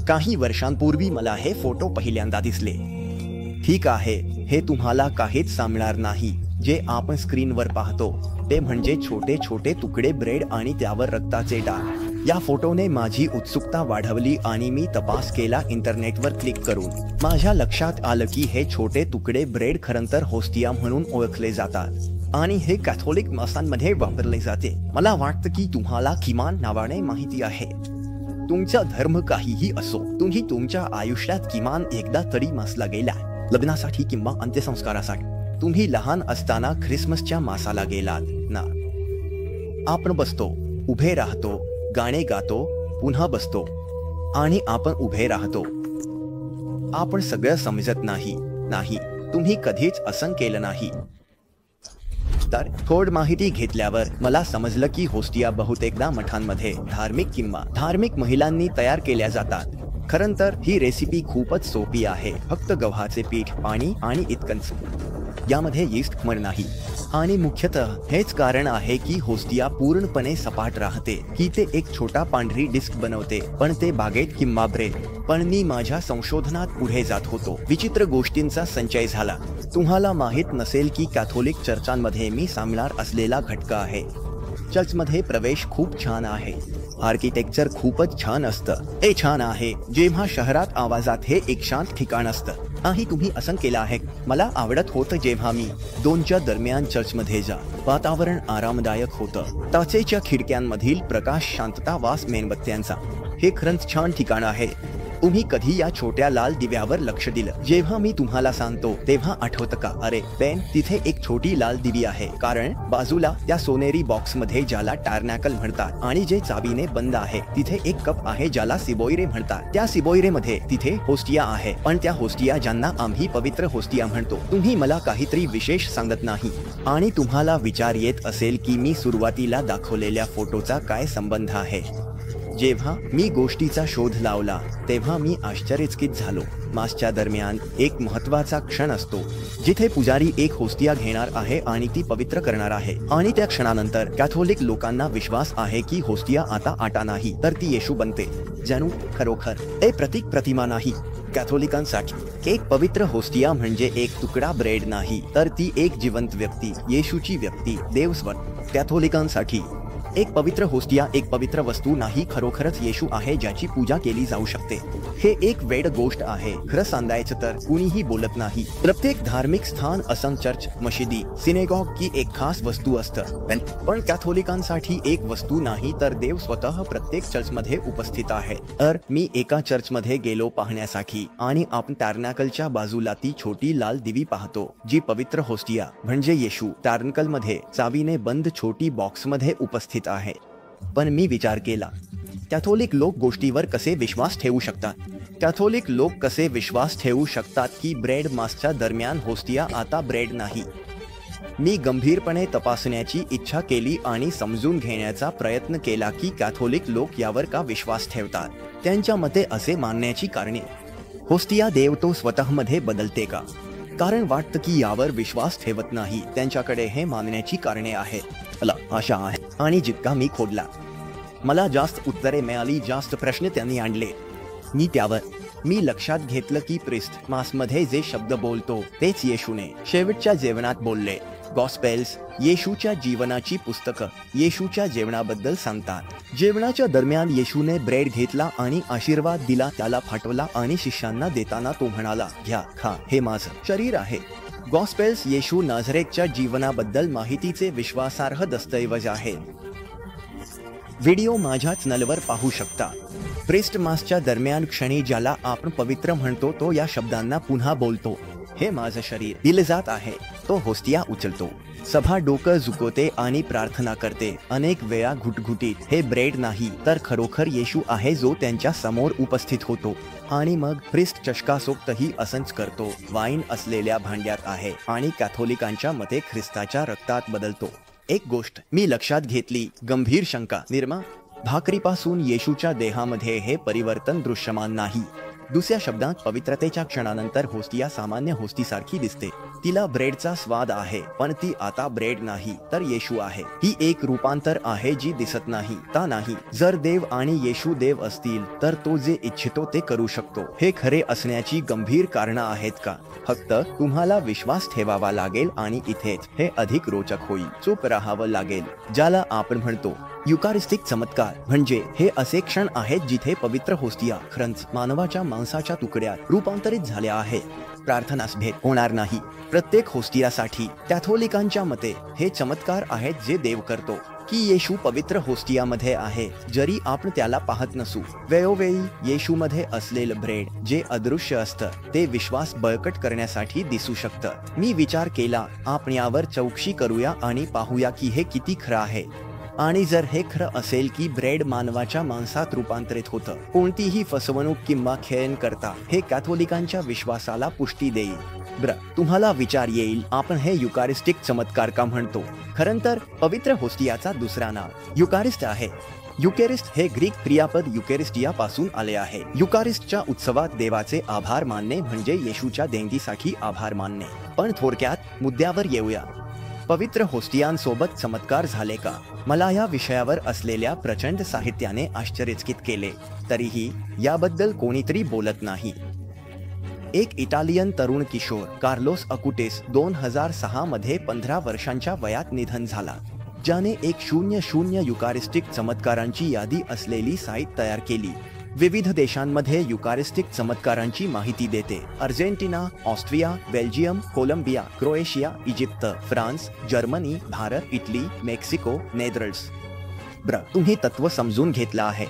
काही वर्षांपूर्वी मला हे फोटो पहिल्यांदा दिसले. ठीक आहे, हे तुम्हाला काहीच सांगणार नाही. जे आपण स्क्रीनवर पाहतो ते म्हणजे छोटे छोटे तुकडे ब्रेड आणि त्यावर रक्ताचे डाग. या फोटोने माझी उत्सुकता वाढवली आणि मी तपास केला इंटरनेटवर क्लिक करून. माझ्या लक्षात आलं की हे छोटे तुकडे ब्रेड खरंतर होस्टिया म्हणून ओळखले जातात आणि हे कॅथोलिक मासांमध्ये वापरले जाते. मला वाटतं की तुम्हाला किमान नावाने माहिती आहे. तुमचा धर्म काहीही असो, तुम्ही तुमच्या आयुष्यात किमान एकदा तरी मासला गेलाय, लग्नासाठी किंवा अंत्यसंस्कारासाठी. तुम्ही लहान असताना ख्रिसमसच्या मासाला गेलात ना? आपण बसतो, उभे राहतो, गाणे गातो, पुन्हा बसतो आणि आपण उभे राहतो. आपण सगळं समजत नाही. तुम्ही कधीच असं केलं नाही. तर थोड माहिती घेतल्यावर मला समजलं की होस्टिया बहुतेकदा मठांमध्ये धार्मिक महिलांनी तयार केल्या जातात. खरंतर ही रेसिपी खूपच सोपी आहे. फक्त गव्हाचे पीठ, पाणी आणि इतकंच. यामध्ये यीस्ट नाही. आणि मुख्यतः हेच कारण आहे की होस्टिया पूर्णपणे सपाट राहते की ते एक छोटा पांढरी डिस्क बनवते. पण ते बागेत किंवा ब्रेड. पण मी माझ्या संशोधनात पुढे जात होतो. विचित्र गोष्टींचा संचय झाला. तुम्हाला माहित नसेल की कॅथोलिक चर्चांमध्ये मी सांगणार असलेला घटका आहे. चर्चमध्ये प्रवेश खूप छान आहे. आर्किटेक्चर खूपच छान असतं. हे छान आहे जेव्हा शहरात आवाजात हे एक शांत ठिकाण असतं. नाही, तुम्ही असं केलं आहे. मला आवडत होतं जेव्हा मी 2च्या दरम्यान चर्चमध्ये जा. वातावरण आरामदायक होतं. टाचेच्या खिडक्यांमधील प्रकाश, शांतता, वास मेणबत्त्यांचा. हे खरंच छान ठिकाण आहे. तुम्ही कधी या छोट्या लाल दिव्यावर लक्ष दिलं? जेव्हा मी तुम्हाला सांगतो तेव्हा आठवतं का? अरे पेन, तिथे एक छोटी लाल दिवी आहे. कारण बाजूला त्या सोनेरी बॉक्समध्ये ज्याला टॅबरनॅकल म्हणतात आणि जे चाबीने बंद आहे, तिथे एक कप आहे ज्याला सिबोइरे म्हणतात. त्या सिबोइरेमध्ये तिथे होस्टिया आहे. पण त्या होस्टिया ज्यांना आम्ही पवित्र होस्टिया म्हणतो. तुम्ही मला काहीतरी विशेष सांगत नाही आणि तुम्हाला विचार येत असेल की मी सुरुवातीला दाखवलेल्या फोटोचा काय संबंध आहे. जेव्हा मी गोष्टीचा शोध लावला तेव्हा मी आश्चर्यचकित झालो. मासच्या दरम्यान एक महत्त्वाचा क्षण असतो जिथे पुजारी एक होस्टिया घेणार आहे आणि ती पवित्र करणार आहे. आणि त्या क्षणानंतर कॅथोलिक लोकांना विश्वास आहे की होस्टिया आता आटा नाही तर ती येशू बनते. जणू खरोखर हे प्रतीक, प्रतिमा नाही. कॅथोलिकांसाठी एक पवित्र होस्टिया म्हणजे एक तुकडा ब्रेड नाही, तर ती एक जिवंत व्यक्ती, येशूची व्यक्ती, देवस्वत. कॅथोलिकांसाठी एक पवित्र होस्टिया एक पवित्र वस्तू नाही, खरोखरच येशू आहे ज्याची पूजा केली जाऊ शकते. हे एक वेड गोष्ट आहे. खरं सांगायचं तर कुणीही बोलत नाही. प्रत्येक धार्मिक स्थान असं चर्च, मशिदी, सिनेगॉग की एक खास वस्तू असतं. पण कॅथोलिकांसाठी एक वस्तू नाही तर देव स्वतः प्रत्येक चर्चमध्ये उपस्थित आहे. तर मी एका चर्चमध्ये गेलो पाहण्यासाठी आणि आपण टॅबरनॅकलच्या बाजूला ती छोटी लाल दिवी पाहतो जी पवित्र होस्टिया म्हणजे येशू टॅबरनॅकलमध्ये चावीने बंद छोटी बॉक्समध्ये उपस्थित आहे. पण मी विचार केला, कॅथोलिक लोक गोष्टीवर कसे विश्वास ठेवू शकतात? कॅथोलिक लोक कसे विश्वास ठेवू शकतात की ब्रेड मासच्या दरम्यान होस्टिया आता ब्रेड नाही? मी गंभीरपणे तपासण्याची इच्छा केली आणि समजून घेण्याचा प्रयत्न केला की कॅथोलिक लोक यावर का विश्वास ठेवतात. त्यांच्या मते असे मानण्याची कारणे. होस्टिया देव तो स्वतःमध्ये बदलते का? कारण वाटतं की यावर विश्वास ठेवत नाही. त्यांच्याकडे हे मानण्याची कारणे आहेत. मला आशा आहे आणि जितका मी खोडला मला जास्त उत्तरे मिळाली, जास्त प्रश्न त्यांनी आणले. मी लक्षात घेतलं की प्रिस्ट मासमध्ये जे शब्द बोलतो तेच येशूने शेवटच्या जेवणात बोलले. गॉस्पेल्स येशूच्या जीवनाची पुस्तकं येशूच्या जेवणाबद्दल सांगतात. जेवणाच्या दरम्यान येशूने ब्रेड घेतला आणि आशीर्वाद दिला, त्याला फाटवला आणि शिष्यांना देताना तो म्हणाला, घ्या, खा, हे माझं शरीर आहे. गॉस्पेल्स येशू नाझरेतच्या जीवनाबद्दल माहितीचे विश्वासार्ह दस्तऐवज आहे. व्हिडिओ माझ्या चॅनलवर पाहू शकता. प्रिस्ट मासच्या दरम्यान क्षणी ज्याला आपण पवित्र म्हणतो तो या शब्दांना पुन्हा बोलतो, हे माझं शरीर दिले जात आहे. तो होस्टिया उचलतो. सभा डोकं झुकवते आणि प्रार्थना करते, अनेक वेळा घुटघुटीत. हे ब्रेड नाही तर खरोखर येशू आहे जो त्यांच्या समोर उपस्थित होतो. आणि मग प्रिस्ट चषकासोबतही असंच करतो. वाईन असलेल्या भांड्यात आहे आणि कॅथोलिकांच्या मते ख्रिस्ताच्या रक्तात बदलतो. एक गोष्ट मी लक्षात घेतली, गंभीर शंका निर्माण. भाकरीपासून येशूच्या देहामध्ये हे परिवर्तन दृश्यमान नाही. दुसऱ्या शब्दात पवित्रतेच्या क्षणानंतर होस्टिया सामान्य होस्टीसारखी दिसते. तिला ब्रेडचा स्वाद आहे, पण ती आता ब्रेड नाही तर येशू आहे. ही एक रूपांतर आहे जी दिसत नाही ता नाही. जर देव आणि येशू देव असतील तर तो जे इच्छितो ते करू शकतो. हे खरे असण्याची गंभीर कारणं आहेत का? फक्त तुम्हाला विश्वास ठेवावा लागेल आणि इथेच हे अधिक रोचक होईल. चूप राहावं लागेल. ज्याला आपण म्हणतो युकारिस्टिक चमत्कार म्हणजे हे असे क्षण आहेत जिथे पवित्र होस्टिया खरंच मानवाच्या मांसाच्या तुकड्यात रूपांतरित झाल्या आहेत. प्रार्थनास भेद होणार नाही. प्रत्येक होस्टियासाठी कॅथोलिकांच्या मते हे चमत्कार आहेत जे देव करतो की येशू पवित्र होस्टियामध्ये आहे. जरी आपण त्याला पाहत नसू, वेळोवेळी येशूमध्ये असलेलं ब्रेड जे अदृश्य असतं ते विश्वास बळकट करण्यासाठी दिसू शकतं. मी विचार केला आपण यावर चौकशी करूया आणि पाहूया की हे किती खरं आहे. आणि जर हे खरं असेल की ब्रेड मानवाच्या मांसात रूपांतरित होतं, कोणतीही फसवणूक किंवा खेळण करता हे कॅथोलिकांच्या विश्वासाला पुष्टी देईल. तुम्हाला विचार येईल आपण हे युकारिस्टिक चमत्कार का म्हणतो? खरं तर पवित्र होस्टियाचा दुसरा नाव युकारिस्ट आहे. युकेरिस्ट हे ग्रीक क्रियापद युकेरिस्टिया पासून आले आहे. युकारिस्टच्या उत्सवात देवाचे आभार मानणे म्हणजे येशूच्या देणगीसाठी आभार मानणे. पण थोडक्यात मुद्द्यावर येऊया. पवित्र होस्टियांसोबत चमत्कार झाले का? मला या विषयावर असलेल्या प्रचंड साहित्याने आश्चर्यचकित केले. तरीही याबद्दल कोणीतरी बोलत नाही. एक इटालियन तरुण किशोर कार्लोस अकुटेस 2006 मध्ये 15 वर्षांच्या वयात निधन झाला, ज्याने एक 00 युकारिस्टिक चमत्कारांची यादी असलेली साईट तयार केली. विविध देशांमध्ये युकारिस्टिक चमत्कारांची माहिती देते. Argentina, Austria, Belgium, Colombia, Croatia, Egypt, France, Germany, Bharat, Italy, Mexico, Netherlands. तुम्ही तत्व समजून घेतलं आहे.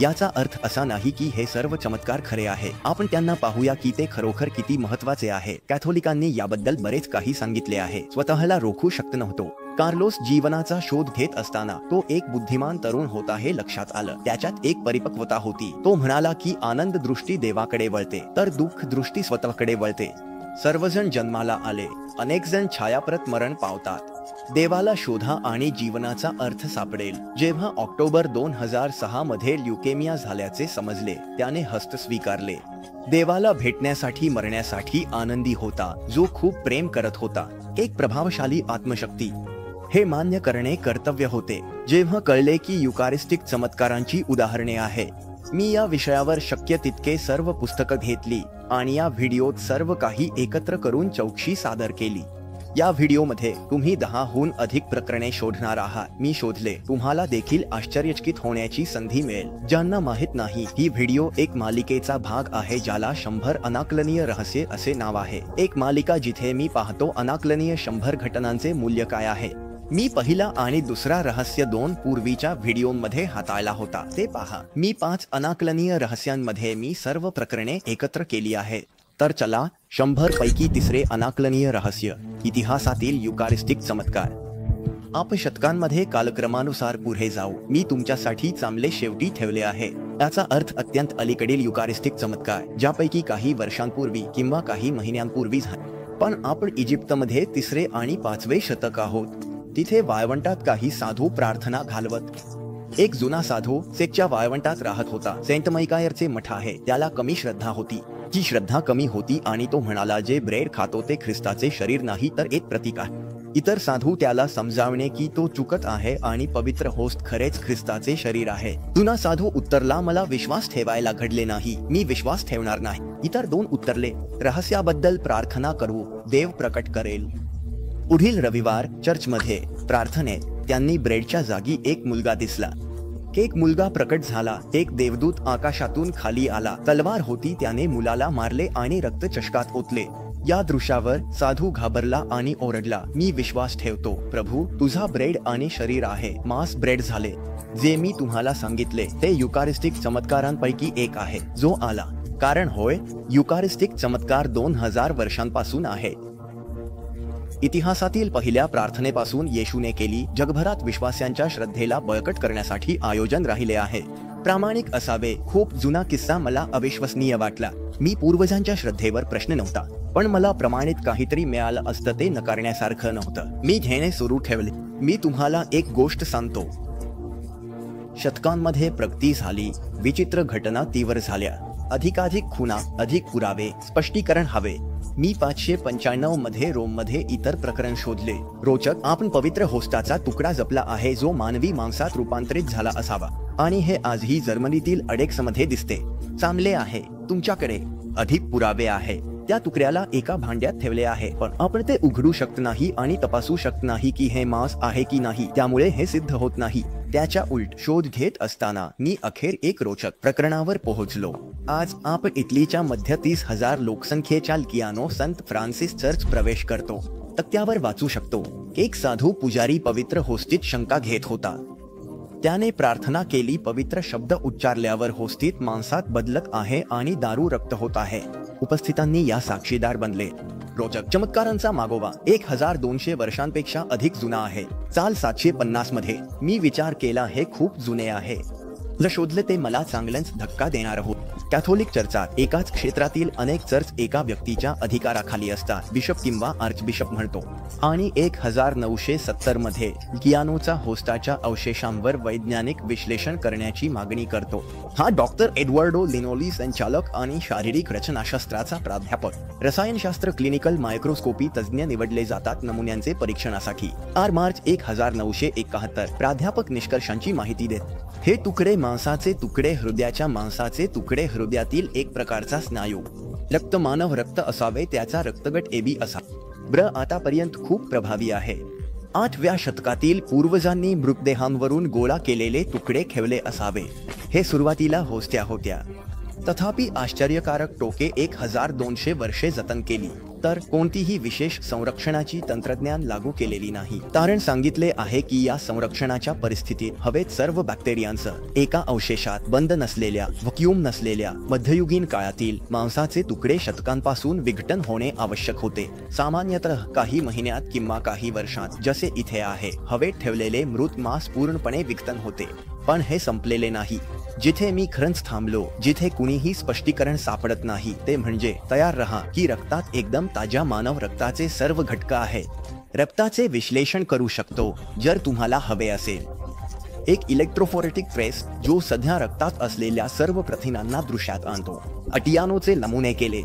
याचा अर्थ असा नाही की हे सर्व चमत्कार खरे आहे. आपण त्यांना पाहूया की ते खरोखर किती महत्वाचे आहे. कॅथोलिकांनी याबद्दल बरेच काही सांगितले आहे. स्वतःला रोखू शकत नव्हतो. कार्लोस जीवनाचा शोध घेत असताना तो एक बुद्धिमान तरुण होता हे लक्षात आलं. त्याच्यात एक परिपक्वता होती. तो म्हणाला की आनंद दृष्टी देवाकडे वळते तर दुःख दृष्टी स्वतःकडे वळते. सर्वजण जन्माला आले, अनेक जण छायाप्रत मरण पावतात. देवाला शोधा आणि जीवनाचा अर्थ सापडेल. जेव्हा ऑक्टोबर 2006 मध्ये ल्युकेमिया झाल्याचे समजले, त्याने हस्त स्वीकारले. देवाला भेटण्यासाठी मरण्यासाठी आनंदी होता, जो खूप प्रेम करत होता. एक प्रभावशाली आत्मशक्ती. हे मान्य करणे कर्तव्य होते. जेव्हा कळले की युकारिस्टिक चमत्कारांची उदाहरणे आहे, मी या विषयावर शक्य तितके सर्व पुस्तकं घेतली आणि या व्हिडिओत सर्व काही एकत्र करून चौकशी सादर केली. या व्हिडिओमध्ये तुम्ही 10हून अधिक प्रकरणे शोधणार आहात. मी शोधले. तुम्हाला देखील आश्चर्यचकित होण्याची संधी मिळेल. ज्यांना माहित नाही, ही व्हिडिओ एक मालिकेचा भाग आहे ज्याला 100 अनाकलनीय रहस्य असे नाव आहे. एक मालिका जिथे मी पाहतो अनाकलनीय 100 घटनांचे मूल्य काय आहे. मी पहिला आणि दुसरा रहस्य 2 पूर्वीच्या व्हिडिओमध्ये हाताळला होता, ते पहा. मी 5 अनाकलनीय रहस्यांमध्ये मी सर्व प्रकरणे एकत्र केली आहेत. तर चला 100 पैकी तिसरे अनाकलनीय रहस्य, इतिहासातील युकारिस्टिक चमत्कार. आपण शतकांमध्ये कालक्रमानुसार पुढे जाऊ. मी तुमच्यासाठी चांगले शेवटी ठेवले आहे. याचा अर्थ अत्यंत अलीकडील युकारिस्टिक चमत्कार, ज्यापैकी काही वर्षांपूर्वी किंवा काही महिन्यांपूर्वी झाले. पण आपण इजिप्तमध्ये 3रे आणि 5वे शतक आहोत. तिथे वाळवंटात काही साधू प्रार्थना घालवत. एक जुना साधू सेकच्या वाळवंटात राहत होता. सेंट मैकायरचे मठ आहे. त्याला कमी श्रद्धा होती. ती श्रद्धा कमी होती आणि तो म्हणाला, जे ब्रेड खातो ते ख्रिस्ताचे शरीर नाही तर एक प्रतीक आहे. इतर साधू त्याला समजावणे की तो चुकत आहे आणि पवित्र होस्ट खरेच ख्रिस्ताचे शरीर आहे. जुना साधू उत्तरला, मला विश्वास ठेवायला घडले नाही, मी विश्वास ठेवणार नाही. इतर 2 उत्तरले, रहस्याबद्दल प्रार्थना करू, देव प्रकट करेल. पुढील रविवार चर्चमध्ये प्रार्थनेत त्यांनी ब्रेडच्या जागी एक मुलगा दिसला. एक मुलगा प्रकट झाला. एक देवदूत आकाशातून खाली आला. तलवार होती. त्याने मुलाला मारले आणि रक्त चषकात ओतले. या दृश्यावर साधू घाबरला आणि ओरडला, मी विश्वास ठेवतो प्रभू, तुझा ब्रेड आणि शरीर आहे. मांस ब्रेड झाले. जे मी तुम्हाला सांगितले ते युकारिस्टिक चमत्कारांपैकी एक आहे जो आला. कारण होय, युकारिस्टिक चमत्कार 2000 वर्षांपासून आहे. इतिहासातील पहिल्या प्रार्थनेपासून येशूने केली. जगभरात विश्वासांच्या श्रद्धेला बळकट करण्यासाठी आयोजन राहिले आहे. प्रामाणिक असावे. खूप जुना किस्सा मला अविश्वसनीय वाटला. मी पूर्वजांच्या श्रद्धेवर प्रश्न नव्हता, पण मला प्रमाणित काहीतरी मिळालं असतं ते नकारण्यासारखं नव्हतं. मी घेणे सुरू ठेवले. मी तुम्हाला एक गोष्ट सांगतो. शतकांमध्ये प्रगती झाली. विचित्र घटना तीव्र झाल्या. अधिकाधिक खुणा, अधिक पुरावे, स्पष्टीकरण हवे. मी 595 मध्ये रोममध्ये इतर प्रकरण शोधले. रोचक, आपण पवित्र होस्टाचा तुकडा जपला आहे जो मानवी मांसात रूपांतरित झाला असावा आणि हे आजही जर्मनीतील अडेक्समध्ये दिसते. चांगले आहे, तुमच्याकडे अधिक पुरावे आहे. त्या तुकड्याला एका भांड्यात ठेवले आहे, पण आपण ते उघडू शकत नाही आणि तपासू शकत नाही की हे मांस आहे की नाही. त्यामुळे हे सिद्ध होत नाही. त्याच्या उलट शोध घेत असताना मी अखेर एक रोचक प्रकरणावर पोहोचलो. आज आपण इटलीच्या मध्य 30,000 लोकसंख्येच्या लियानो संत फ्रान्सिस चर्च प्रवेश करतो. तक्त्यावर वाचू शकतो. एक साधू पुजारी पवित्र होस्टीत शंका घेत होता. त्याने प्रार्थना केली. पवित्र शब्द उच्चारल्यावर होस्टीत मांसात बदलत आहे आणि दारू रक्त होत आहे. उपस्थितांनी या साक्षीदार बनले. रोचक, चमत्कारांचा मागोवा 1200 वर्षांपेक्षा अधिक जुना आहे. साल 750 मध्ये मी विचार केला हे खूप जुने आहे. जर शोधले ते मला चांगलंच धक्का देणार होत. कॅथोलिक चर्चात एकाच क्षेत्रातील अनेक चर्च एका व्यक्तीच्या अधिकाराखाली असतात. बिशप किंवा आर्चबिशप म्हणतो. आणि 1970 मध्ये लियानोचा होस्टाच्या अवशेषांवर वैज्ञानिक विश्लेषण करण्याची मागणी करतो. हा डॉक्टर एडवर्डो लिनोली, संचालक आणि शारीरिक रचनाशास्त्राचा प्राध्यापक. रसायनशास्त्र क्लिनिकल मायक्रोस्कोपी तज्ज्ञ निवडले जातात नमुन्यांचे परीक्षणासाठी. मार्च 1971 प्राध्यापक निष्कर्षांची माहिती देत. हे तुकडे मांसाचे तुकडे, हृदयाच्या मांसाचे तुकडे, हृदयातील एक प्रकारचा स्नायू. रक्त मानव रक्त असावे, त्याचा रक्तगट AB असा. आतापर्यंत खूप प्रभावी आहे. 8व्या शतकातील पूर्वजांनी मृतदेहांवरून गोळा केलेले तुकडे ठेवले असावे. हे सुरुवातीला होस्ट्या होत्या. तथापि आश्चर्यकारक टोके 1200 वर्षे जतन केली तर कोणतीही विशेष संरक्षणाची तंत्रज्ञान लागू केलेली नाही. कारण सांगितले आहे की या संरक्षणाच्या परिस्थितीत हवेत सर्व बॅक्टेरियांचं एका अवशेषात बंद नसलेल्या, व्हॅक्यूम नसलेल्या मध्ययुगीन काळातील मांसाचे तुकडे शतकांपासून विघटन होणे आवश्यक होते. सामान्यतः काही महिन्यात किंवा काही वर्षांत, जसे इथे आहे, हवेत ठेवलेले मृत मांस पूर्णपणे विघटन होते. पण हे संपलेले नाही. जिथे मी खरंच थांबलो, जिथे कुणीही स्पष्टीकरण सापडत नाही, ते म्हणजे तयार रहा की रक्तात एकदम ताज्या मानव रक्ताचे सर्व घटक आहेत. रक्ताचे विश्लेषण करू शकतो जर तुम्हाला हवे असेल. एक इलेक्ट्रोफोरेटिक प्रेस जो सध्या रक्तात असलेल्या सर्व प्रथिनांना दृश्यात आणतो. अटियानोचे नमुने केले.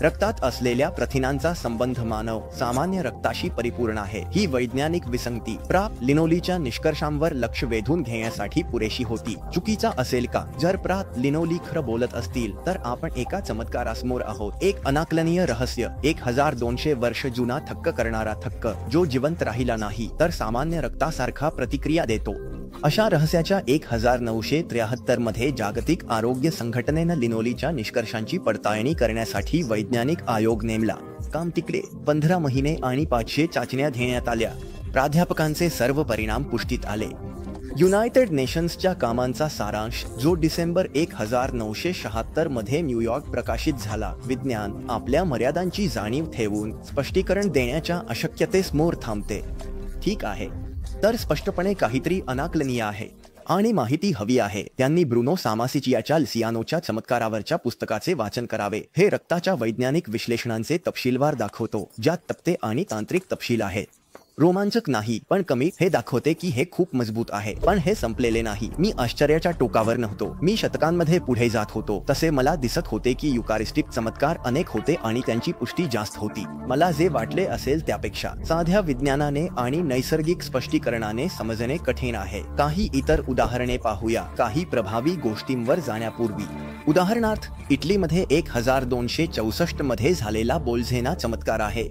रक्तात असलेल्या प्रथिनांचा संबंध मानव सामान्य रक्ताशी परिपूर्ण आहे. ही वैज्ञानिक विसंगती लिनोलीच्या निष्कर्षांवर लक्ष वेधून घेण्यासाठी पुरेशी होती. चुकीचा असेल का? जर लिनोली खरं बोलत असतील तर आपण एका चमत्कारासमोर आहोत. एक अनाकलनीय रहस्य, 1200 वर्ष जुना थक्क करणारा थक्क जो जिवंत राहिला नाही तर सामान्य रक्तासारखा प्रतिक्रिया देतो. अशा रहस्याच्या 1973 मध्ये जागतिक आरोग्य संघटनेनं लिनोलीच्या निष्कर्षांची पडताळणी करण्यासाठी वैज्ञानिक आयोग नेमला. काम तिकडे 15 महिने आणि 500 चाचण्या घेण्यात आल्या. प्राध्यापकांचे सर्व परिणाम पुष्टीत आले. युनायटेड नेशन्सच्या कामांचा सारांश जो डिसेंबर 1976 मध्ये न्यूयॉर्क प्रकाशित झाला. विज्ञान आपल्या मर्यादांची जाणीव ठेवून स्पष्टीकरण देण्याच्या अशक्यतेसमोर थांबते. ठीक आहे, तर स्पष्टपणे काहीतरी अनाकलनीय आहे आणि माहिती हवी आहे. त्यांनी ब्रुनो सामासिचियाच्या लियानोच्या चमत्कारावरच्या पुस्तकाचे वाचन करावे. हे रक्ताच्या वैज्ञानिक विश्लेषणांचे तपशीलवार दाखवतो, ज्यात तक्ते आणि तांत्रिक तपशील आहेत. रोमांचक नाही, पण कमी. हे दाखवते की हे खूप मजबूत आहे. पण हे संपलेले नाही. मी आश्चर्याच्या टोकावर नव्हतो. मी शतकांमध्ये पुढे जात होतो तसे मला दिसत होते की युकारिस्टिक चमत्कार अनेक होते आणि त्यांची पुष्टी जास्त होती. मला जे वाटले असेल त्यापेक्षा साध्या विज्ञानाने आणि नैसर्गिक स्पष्टीकरणाने समजणे कठीण आहे. काही इतर उदाहरणे पाहूया, काही प्रभावी गोष्टींवर जाण्यापूर्वी. उदाहरणार्थ, इटलीमध्ये 1264 मध्ये झालेला बोल्झेना चमत्कार आहे.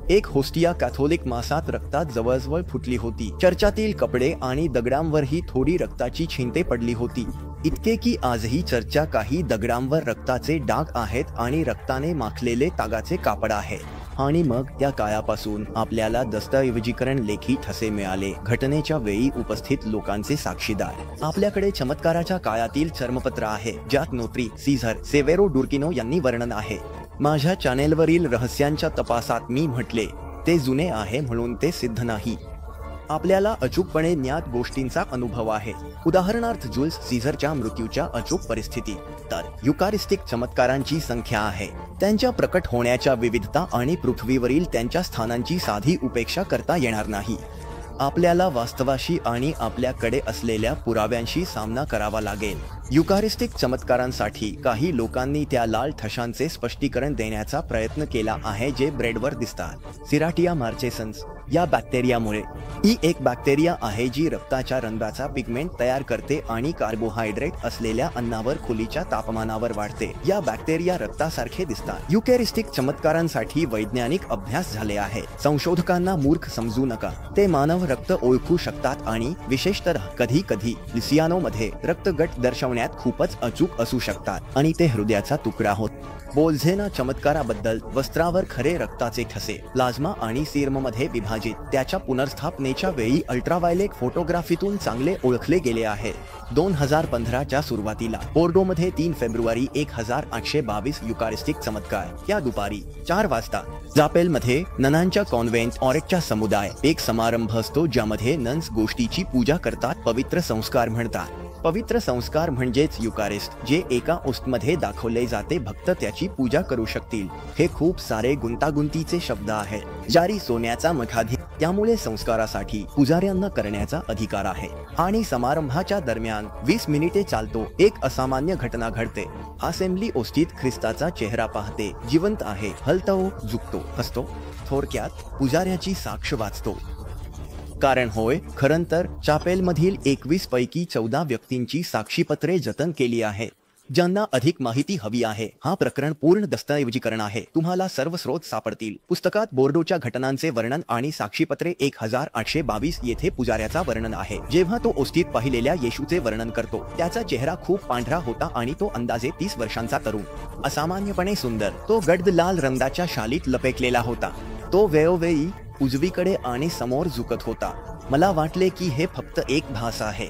एक होस्टिया कॅथोलिक मांसात रक्तात जवळजवळ फुटली होती. चर्चातील कपडे आणि दगडांवरही थोडी रक्ताची छिंटे पडली होती. इतके की आजही चर्चच्या काही दगडांवर रक्ताचे डाग आहेत आणि रक्ताने माखलेले तागाचे कापड आहे. आणि मग त्या काळापासून आपल्याला दस्तऐवजीकरण लेखी ठसे मिळाले. घटनेच्या वेळी उपस्थित लोकांचे साक्षीदार. आपल्याकडे चमत्काराच्या काळातील चर्मपत्र आहे ज्यात नोत्री सीझर सेवेरो डुर्किनो यांनी वर्णन आहे. माझ्या चॅनेलवरील रहस्यांच्या तपासात मी म्हटले, ते जुने आहे म्हणून ते सिद्ध नाही. आपल्याला अचूकपणे ज्ञात गोष्टींचा अनुभव आहे. उदाहरणार्थ, जुल्स सीझरच्या मृत्यूच्या अचूक परिस्थिती. तर युकारिस्टिक चमत्कारांची संख्या आहे. त्यांच्या प्रकट होण्याच्या विविधता आणि पृथ्वीवरील त्यांच्या स्थानांची साधी उपेक्षा करता येणार नाही. आपल्याला वास्तवाशी आणि आपल्याकडे असलेल्या पुराव्यांशी सामना करावा लागेल. युकारिस्टिक चमत्कारांसाठी काही लोकांनी त्या लाल ठशांचे स्पष्टीकरण देण्याचा प्रयत्न केला आहे जे ब्रेडवर दिसतात. सिराटिया मार्चेसन्स या बॅक्टेरियामुळे. ही एक बॅक्टेरिया आहे जी रक्ताच्या रंगाचा पिगमेंट तयार करते आणि कार्बोहायड्रेट असलेल्या अन्नावर खोलीच्या तापमानावर वाढते. या बॅक्टेरिया रक्तासारखे दिसतात. युकॅरिस्टिक चमत्कारांसाठी वैज्ञानिक अभ्यास झाले आहे. संशोधकांना मूर्ख समजू नका. ते मानव रक्त ओळखू शकतात आणि विशेषतः कधी कधी लिसियानोमध्ये रक्तगट दर्शवण्यात खूपच अचूक असू शकतात आणि ते हृदयाचा तुकडा होत. बोल्झेना चमत्काराबद्दल वस्त्रावर खरे रक्ताचे ठसे प्लाझ्मा आणि सीरममध्ये विभाजित त्याच्या पुनर्स्थापनेच्या वेळी अल्ट्राव्हायलेट फोटोग्राफीतून चांगले ओळखले गेले आहे. 2015च्या सुरुवातीला बोर्डोमध्ये 3 फेब्रुवारी 1822 युकारिस्टिक चमत्कार. या दुपारी 4 वाजता जापेलमध्ये ननांच्या कॉन्व्हेंट ऑरेटच्या समुदाय एक समारंभ असतो ज्यामध्ये नन्स गोष्टीची पूजा करतात. पवित्र संस्कार म्हणतात. पवित्र संस्कार म्हणजेच युकारिस्ट जे एका ओस्टमध्ये दाखवले जाते. भक्त त्याची पूजा करू शकतील. हे खूप सारे गुंतागुंतीचे शब्द आहेत. जारी सोन्याचा मठाधी त्यामुळे संस्कारासाठी पुजाऱ्यांना करण्याचा अधिकार आहे आणि समारंभाच्या दरम्यान 20 मिनिटे चालतो. एक असामान्य घटना घडते. असेंब्ली ओस्टीत ख्रिस्ताचा चेहरा पाहते. जिवंत आहे. हलतो, झुकतो, हसतो. थोडक्यात पुजाऱ्याची साक्ष वाचतो. कारण होय, खरं तर चापेलमधील 21 पैकी 14 व्यक्तींची साक्षीपत्रे जतन केली आहेत. ज्यांना अधिक माहिती हवी आहे. हा प्रकरण पूर्ण दस्तऐवजीकरण आहे. तुम्हाला सर्व स्रोत सापडतील. पुस्तकात बोर्डोच्या घटनांचे वर्णन आणि साक्षीपत्रे 1822 येथे पुजाऱ्याचा वर्णन आहे. जेव्हा तो ओस्टीत पाहिलेल्या येशूचे वर्णन करतो. त्याचा चेहरा खूप पांढरा होता आणि तो अंदाजे 30 वर्षांचा तरुण. असामान्यपणे सुंदर. तो गडद लाल रंगाच्या शालीत लपेटलेला होता. तो वेळोवेळी उजवीकडे आणि समोर झुकत होता. मला वाटले की हे फक्त एक भास आहे.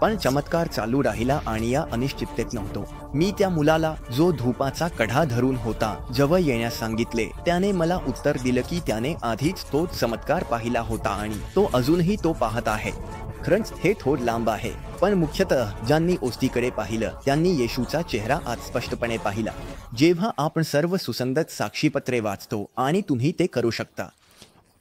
पण चमत्कार चालू राहिला आणि या अनिश्चिततेत नव्हतो. मी त्या मुलाला जो धूपाचा कढा धरून होता जवळ येण्यास सांगितले. त्याने मला उत्तर दिलं की त्याने आधीच तो चमत्कार पाहिला होता आणि तो अजूनही तो पाहत आहे. खरंच हे थोड लांब आहे, पण मुख्यतः ज्यांनी ओस्तीकडे पाहिलं त्यांनी येशूचा चेहरा आज स्पष्टपणे पाहिला. जेव्हा आपण सर्व सुसंगत साक्षीपत्रे वाचतो आणि तुम्ही ते करू शकता.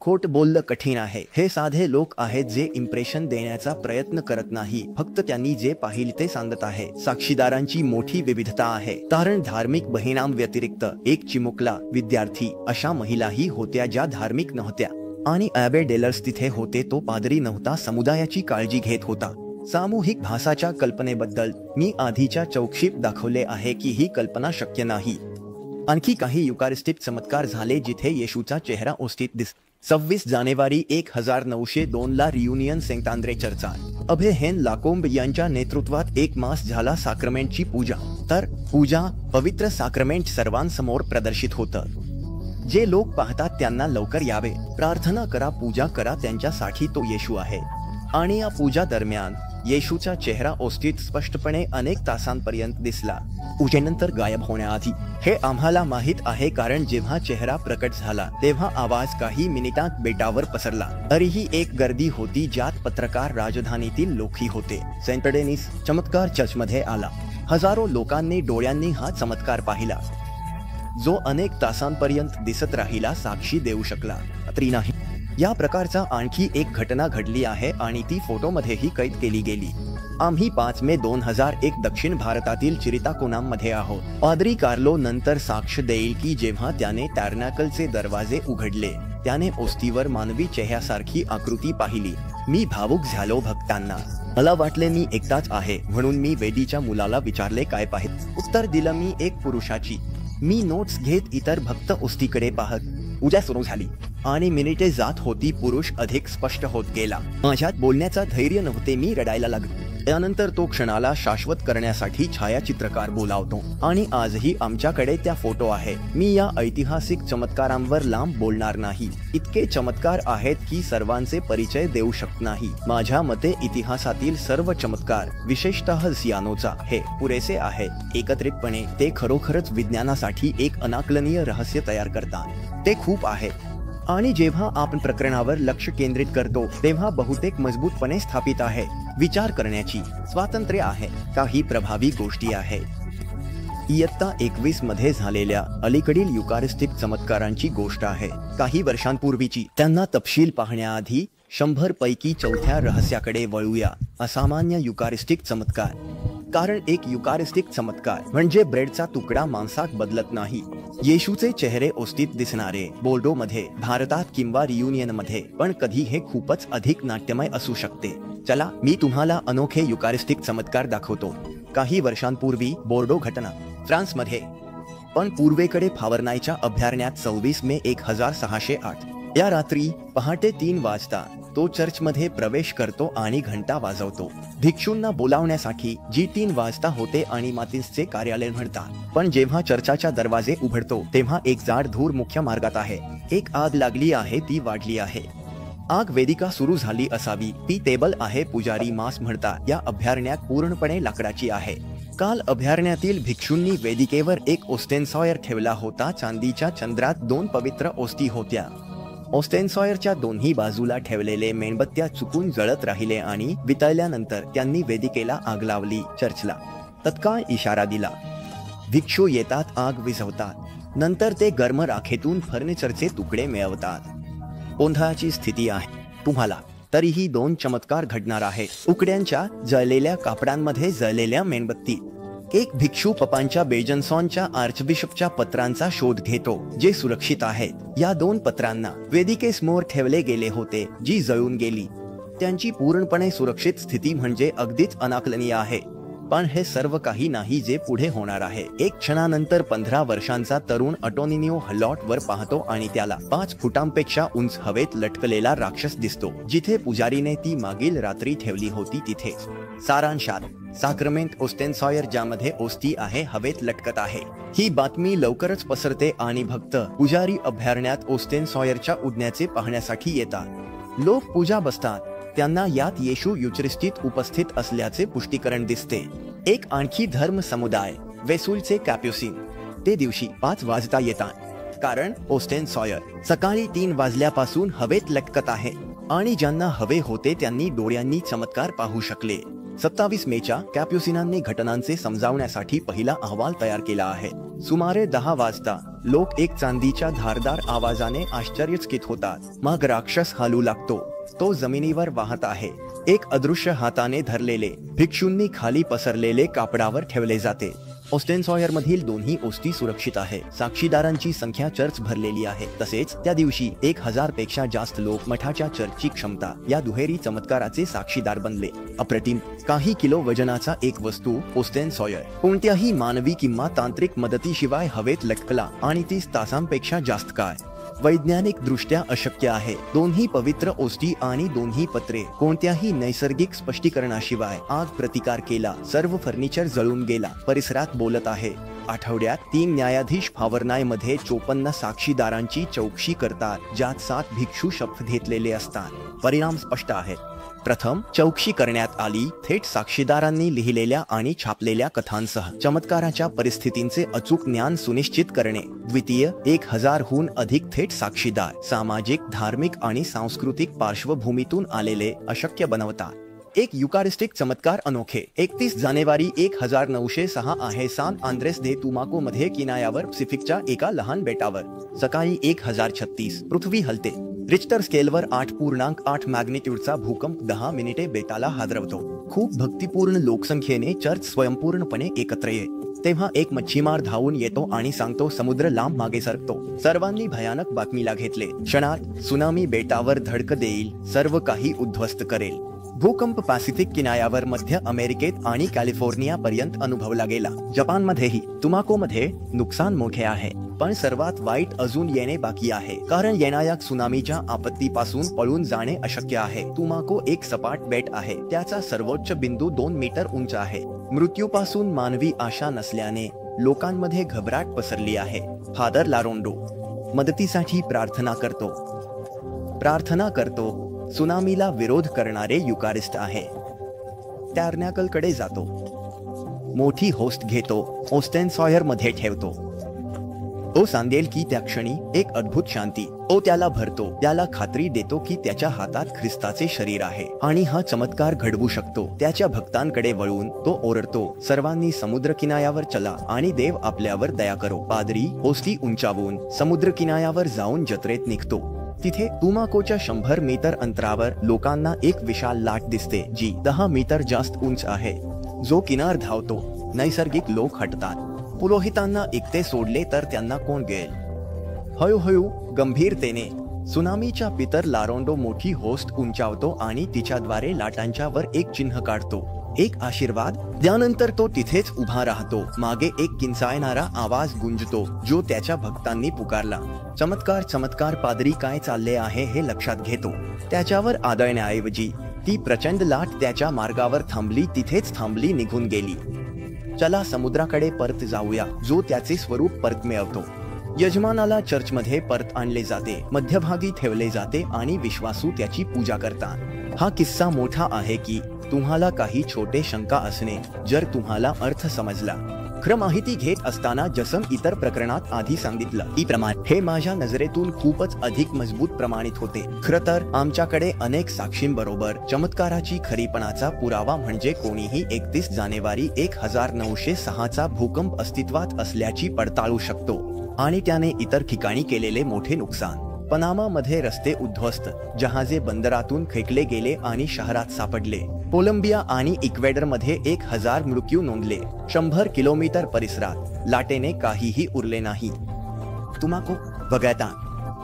खोट बोलणं कठीण आहे. हे साधे लोक आहेत जे इम्प्रेशन देण्याचा प्रयत्न करत नाही. फक्त त्यांनी जे पाहिले ते सांगत आहे. साक्षीदारांची मोठी विविधता आहे. कारण धार्मिक बहिणां व्यतिरिक्त एक चिमुकला विद्यार्थी अशा महिलाही होत्या ज्या धार्मिक नव्हत्या आणि ॲबे डेलर्स तिथे होते. तो पादरी नव्हता. समुदायाची काळजी घेत होता. सामूहिक भासाच्या कल्पनेबद्दल मी आधीच्या चौकशीत दाखवले आहे की ही कल्पना शक्य नाही. आणखी काही युकारिस्टिक चमत्कार झाले जिथे येशूचा चेहरा ओस्टीत दिसतो. 26 जानेवारी 1902 ला रियुनियन सेंट आंद्रे चर्चात अभे हेन लाकोंब यांच्या नेतृत्वात एक मास झाला साक्रमेंटची पूजा. तर पूजा पवित्र साक्रमेंट सर्वांसमोर प्रदर्शित होतं. जे लोक पाहतात त्यांना लवकर यावे. प्रार्थना करा, पूजा करा. त्यांच्यासाठी तो येशू आहे. आणि या पूजा दरम्यान येशूचा चेहरा ओस्टीत स्पष्टपणे अनेक तासांपर्यंत दिसला. पूजेनंतर गायब होण्याआधी. हे आम्हाला माहीत आहे कारण जेव्हा चेहरा प्रकट झाला तेव्हा आवाज काही मिनिटांत बेटावर पसरला. तरीही एक गर्दी होती ज्यात पत्रकार, राजधानीतील लोकही होते. सेंट डेनिस चमत्कार चर्चमध्ये आला. हजारो लोकांनी डोळ्यांनी हा चमत्कार पाहिला जो अनेक तासांपर्यंत दिसत राहिला. साक्षी देऊ शकला तरी नाही. या प्रकारचा आणखी एक घटना घडली आहे आणि ती फोटोमध्येही कैद केली गेली. आम्ही 5 मे 2001 दक्षिण भारतातील चिरिताकोनाममध्ये आहोत. पादरी कार्लो नंतर साक्ष देईल की जेव्हा त्याने टॅर्नॅकलचे दरवाजे उघडले त्याने ओस्तीवर मानवी चेहऱ्यासारखी आकृती पाहिली. मी भावुक झालो. भक्तांना मला वाटले मी एकटाच आहे म्हणून मी वेदीच्या मुलाला विचारले काय पाहिजे. उत्तर दिलं मी एक पुरुषाची. मी नोट्स घेत इतर भक्त ओस्तीकडे पाहत. पूजा सुरू झाली आणि मिनिटे जात होती. पुरुष अधिक स्पष्ट होत गेला. माझ्यात बोलण्याचा धैर्य नव्हते. मी रडायला लागलो. त्यानंतर तो क्षणाला शाश्वत करण्यासाठी छायाचित्रकार बोलावतो आणि आजही आमच्याकडे त्या फोटो आहे. मी या ऐतिहासिक चमत्कारांवर लांब बोलणार नाही. इतके चमत्कार आहेत की सर्वांचे परिचय देऊ शकत नाही. माझ्या मते इतिहासातील सर्व चमत्कार, विशेषतः सियानोचा, हे पुरेसे आहेत. एकत्रितपणे ते खरोखरच विज्ञानासाठी एक अनाकलनीय रहस्य तयार करतात. ते खूप आहे. आणि जेव्हा आपण प्रकरणावर लक्ष केंद्रित करतो तेव्हा बहुतेक मजबूतपणे स्थापित आहे. विचार करण्याची स्वातंत्र्य आहे. काही प्रभावी गोष्टी आहेत. इयत्ता 21 मध्ये झालेल्या अलीकडील युकारिस्टिक चमत्कारांची गोष्ट आहे. काही वर्षांपूर्वीची. त्यांना तपशील पाहण्याआधी 100 पैकी चौथ्या रहस्याकडे वळूया. असामान्य युकारिस्टिक चमत्कार. कारण एक युकारिस्टिक चमत्कार म्हणजे ब्रेडचा तुकडा मांसात बदलत नाही. येशूचे चेहरे ओस्तीत दिसणारे, बोर्डोमध्ये, भारतात किंवा रियुनियनमध्ये, पण कधी हे खूपच अधिक नाट्यमय असू शकते. चला मी तुम्हाला अनोखे युकारिस्टिक चमत्कार दाखवतो. काही वर्षांपूर्वी बोर्डो घटना, फ्रान्समध्ये. पण पूर्वेकडे फावरनायच्या अभयारण्यात 24 मे 1608 या रात्री पहाटे 3 वाजता तो चर्चमध्ये प्रवेश करतो आणि घंटा वाजवतो. भिक्षूंना बोलावण्यासाठी, जी 3 वाजता होते आणि मार्टिन्सचे कार्यालय म्हणतात. पण जेव्हा चर्चाच्या दरवाजे उघडतो तेव्हा एक जाड धूर मुख्य मार्गात आहे. एक आग लागली आहे, ती वाढली आहे. आग वेदिका सुरू झाली असावी. ती टेबल आहे, पुजारी मास म्हणतात. या अभयारण्यात पूर्णपणे लाकडाची आहे. काल अभयारण्यातील भिक्षूंनी वेदिकेवर एक ओस्टेनसॉयर ठेवला होता. चांदीच्या चंद्रात 2 पवित्र ओस्ती होत्या. ओस्टेनसॉयरच्या दोन्ही बाजूला ठेवलेले मेणबत्त्या चुकून जळत राहिले आणि वितळल्यानंतर त्यांनी वेदिकेला आग लावली. चर्चला तत्काळ इशारा दिला. भिक्षू येतात, आग विझवतात. नंतर ते गरम राखेतून फर्निचरचे तुकडे मिळवतात. गोंधळाची स्थिती आहे तुम्हाला. तरीही 2 चमत्कार घडणार आहेत. उकड्यांच्या जळलेल्या कापडांमध्ये जळलेल्या मेणबत्ती. एक भिक्षू पपांच्या बेजन्सॉनच्या आर्चबिशपच्या पत्रांचा शोध घेतो, जे सुरक्षित आहेत. या 2 पत्रांना वेदिकेसमोर ठेवले गेले होते, जी जळून गेली. त्यांची पूर्णपणे सुरक्षित स्थिती म्हणजे अगदीच अनाकलनीय आहे. पण हे सर्व काही नाही जे पुढे होणार आहे. एक क्षणानंतर 15 वर्षांचा तरुण अटोनिनिओ हलॉट वर पाहतो आणि त्याला 5 फुटांपेक्षा उंच हवेत लटकलेला राक्षस दिसतो, जिथे पुजारीने ती मागील रात्री ठेवली होती तिथेच. सारांशात, साक्रमेंट ओस्टेनसॉयर ज्यामध्ये ओस्ती आहे हवेत लटकत आहे. ही बातमी लवकरच पसरते आणि भक्त पुजारी अभयारण्यात ओस्टेनसॉयरच्या उडण्याचे पाहण्यासाठी येतात. लोक पूजा बसतात. त्यांना यात येशू युचरिस्टीत उपस्थित असल्याचे पुष्टीकरण दिसते. एक आणखी धर्म समुदाय, वेसूलचे कॅप्युसिन, ते दिवशी 5 वाजता येतात. कारण ओस्टेनसॉयर सकाळी 3 वाजल्यापासून हवेत लटकत आहे आणि ज्यांना हवे होते त्यांनी डोळ्यांनी चमत्कार पाहू शकले. 27 मेच्या कॅप्युसिनांनी घटनांचे समजावण्यासाठी पहिला अहवाल तयार केला आहे. सुमारे 10 वाजता लोक एक चांदीच्या धारदार आवाजाने आश्चर्यचकित होतात. मग राक्षस हालू लागतो. तो जमिनीवर वाहत आहे. एक अदृश्य हाताने धरलेले भिक्षूंनी खाली पसरलेले कापडावर ठेवले जाते. ओस्टेनसॉयर मधील दोन्ही ओस्ती सुरक्षित आहे. साक्षीदारांची संख्या चर्च भरलेली आहे. तसेच त्या दिवशी 1000 पेक्षा जास्त लोक मठाच्या चर्चची क्षमता या दुहेरी चमत्काराचे साक्षीदार बनले. अप्रतिम. काही किलो वजनाचा एक वस्तू ओस्टेनसॉयर कोणत्याही मानवी किंवा तांत्रिक मदतीशिवाय हवेत लटकला आणि 30 तासांपेक्षा जास्त काळ. वैज्ञानिक दृष्ट्या अशक्य आहे. दोन्ही पवित्र ओस्ती आणि दोन्ही पत्रे कोणत्याही नैसर्गिक स्पष्टीकरणाशिवाय आग प्रतिकार केला. सर्व फर्निचर जळून गेला. परिसरात बोलत आहे. आठवड्यात 3 न्यायाधीश फावरनायमध्ये 54 साक्षीदारांची चौकशी करतात, ज्यात 7 भिक्षू शपथ घेतलेले असतात. परिणाम स्पष्ट आहेत. प्रथम चौकशी करण्यात आली थेट साक्षीदारांनी लिहिलेल्या आणि छापलेल्या कथांसह चमत्काराच्या परिस्थितींचे अचूक ज्ञान सुनिश्चित करणे. द्वितीय, 1000हून अधिक थेट साक्षीदार सामाजिक, धार्मिक आणि सांस्कृतिक पार्श्वभूमीतून आलेले अशक्य बनवतात. एक युकारिस्टिक चमत्कार अनोखे. 31 जानेवारी 1906 आहे. सान आंद्रेस दे तुमाको मध्ये किनाऱ्यावर पॅसिफिकच्या एका लहान बेटावर सकाळी 1036 पृथ्वी हलते. रिच्टर स्केलवर 8.8 मॅग्निट्यूडचा भूकंप 10 मिनिटे बेटाला हादरवतो. खूप भक्तिपूर्ण लोकसंख्येने चर्च स्वयंपूर्णपणे एकत्र येते. तेव्हा एक मच्छीमार धावून येतो आणि सांगतो, समुद्र लांब मागे सरकतो. सर्वांनी भयानक बातमीला घेतले. क्षणात त्सुनामी बेटावर धडक देईल, सर्व काही उद्ध्वस्त करेल. भूकंप पॅसिफिक किनाऱ्यावर मध्य अमेरिकेत आणि कॅलिफोर्निया पर्यंत अनुभवला गेला. जपानमध्येही. तुमाकोमध्ये नुकसान मोठे आहे, पण सर्वात वाईट अजून येणे बाकी आहे. कारण येणाऱ्या त्सुनामीच्या आपत्तीपासून पळून जाणे अशक्य आहे. तुमाको एक सपाट बेट आहे. त्याचा सर्वोच्च बिंदू 2 मीटर उंच आहे. मृत्यूपासून मानवी आशा नसल्याने लोकांमध्ये घबराट पसरली आहे. फादर लारोंडो मदतीसाठी प्रार्थना करतो. त्सुनामीला विरोध करणारे युकारिस्ट आहे. टॅर्नॅकलकडे जातो. मोठी होस्ट घेतो. ओस्टेनसॉयर मध्ये ठेवतो. तो सांगेल की त्या क्षणी एक अद्भुत शांती तो त्याला भरतो, त्याला खात्री देतो की त्याच्या हातात ख्रिस्ताचे शरीर आहे आणि हा चमत्कार घडवू शकतो। त्याच्या भक्तांकडे वळून तो ओरडतो, सर्वांनी समुद्र किनाऱ्यावर चला आणि देव आपल्यावर दया करो। पादरी होस्ती उंचावून समुद्र किनाऱ्यावर जाऊन जत्रेत निघतो। तिथे तुमाकोच्या 100 मीटर अंतरावर लोकांना एक विशाल लाट दिसते जी 10 मीटर जास्त उंच आहे। जो किनार धावतो, नैसर्गिक लोक हटतात। पुरोहितांना एकटे सोडले तर त्यांना कोण घेईल? हळूहळू गंभीरतेने सुनामीच्या पितर लारोंडो मोठी होस्ट उंचावतो आणि तिच्याद्वारे लाटांच्या वर एक चिन्ह काढतो, एक आशीर्वाद। त्यानंतर तो तिथेच उभा राहतो। मागे एक किंचाळणारा आवाज गुंजतो जो त्याच्या भक्तांनी पुकारला, चमत्कार चमत्कार। पादरी काय चालले आहे हे लक्षात घेतो। त्याच्यावर आदळण्याऐवजी ती प्रचंड लाट त्याच्या मार्गावर थांबली, तिथेच थांबली, निघून गेली। चला समुद्राकडे परत जाऊया, जो त्याचे स्वरूप परत मिळवतो। यजमानाला चर्चमध्ये परत आणले जाते, मध्यभागी ठेवले जाते आणि विश्वासू त्याची पूजा करतात। हा किस्सा मोठा आहे की तुम्हाला काही छोटे शंका असणे जर तुम्हाला अर्थ समजला। खरं माहिती घेत असताना जसं इतर प्रकरणात आधी सांगितलं की प्रमाण हे माझ्या नजरेतून खूपच अधिक मजबूत प्रमाणित होते। खरं तर आमच्याकडे अनेक साक्षींबरोबर चमत्काराची खरीपणाचा पुरावा म्हणजे कोणीही 31 जानेवारी 1906 चा भूकंप अस्तित्वात असल्याची पडताळू शकतो आणि त्याने इतर ठिकाणी केलेले मोठे नुकसान। पनामा मध्ये रस्ते उद्ध्वस्त, जहाजे बंदरातून फेकले गेले आणि शहरात सापडले। कोलंबिया आणि इक्वेडर मध्ये 1000 मृत्यू नोंदले। 100 किलोमीटर परिसरात लाटेने काहीही उरले नाही। तुमाको वगळता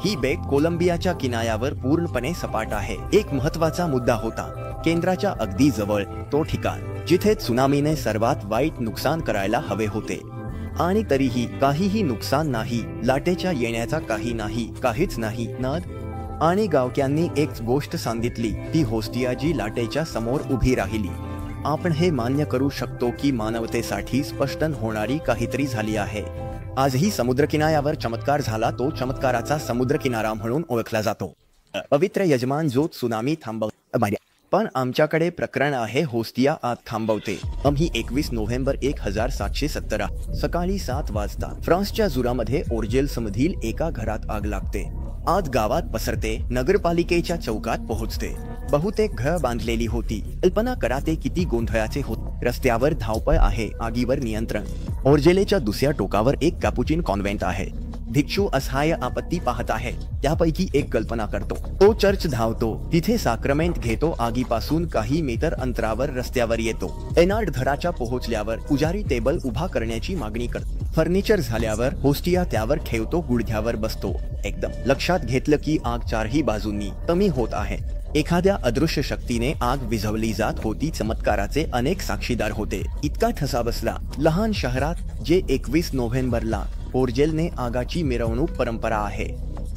ही बेट कोलंबियाच्या किनाऱ्यावर पूर्णपणे सपाट आहे। एक महत्त्वाचा मुद्दा होता केंद्राच्या अगदी जवळ तो ठिकाण जिथे त्सुनामीने सर्वात वाईट नुकसान करायला हवे होते आणि तरीही काहीही नुकसान नाही। लाटेच्या येण्याचा काही नाही, काहीच नाही। नद आणि गावक्यांनी एक गोष्ट सांगितली, ती होस्टिया जी लाटेच्या समोर उभी राहिली। आपण हे मान्य करू शकतो की मानवतेसाठी स्पष्ट होणारी काहीतरी झाली आहे। आजही समुद्रकिनाऱ्यावर चमत्कार झाला, तो चमत्काराचा समुद्रकिनारा म्हणून ओळखला जातो। पवित्र यजमान जो त्सुनामी पण आमच्याकडे प्रकरण आहे होस्टिया आत थांबवते। आम्ही 21 नोव्हेंबर 1717 सकाळी 7 वाजता फ्रान्सच्या जुरामध्ये ओर्जेल्समधील एका घरात आग लागते। आग गावात पसरते, नगरपालिकेच्या चौकात पोहोचते। बहुतेक घर बांधलेली होती। कल्पना करा ते किती गोंधळाचे होते। रस्त्यावर धावपळ आहे, आगीवर नियंत्रण। ओर्जेलेच्या दुसऱ्या टोकावर एक कॅपुचिन कॉन्व्हेंट आहे। भिक्षू असहाय्य आपत्ती पाहत आहे। त्यापैकी एक कल्पना करतो, तो चर्च धावतो, तिथे साक्रमेंट घेतो, आगीपासून काही मीटर अंतरावर रस्त्यावर येतो। एनार्ड घराच्या पोहोचल्यावर पुजारी टेबल उभा करण्याची मागणी करतो। फर्निचर झाल्यावर होस्टिया त्यावर ठेवतो, गुडघ्यावर बसतो। एकदम लक्षात घेतलं की आग चारही बाजूंनी कमी होत आहे। एखाद्या अदृश्य शक्तीने आग विझवली जात होती। चमत्काराचे अनेक साक्षीदार होते। इतका ठसा बसला लहान शहरात जे 21 नोव्हेंबरला ओर्जेलने आगाची मिरवणूक परंपरा आहे।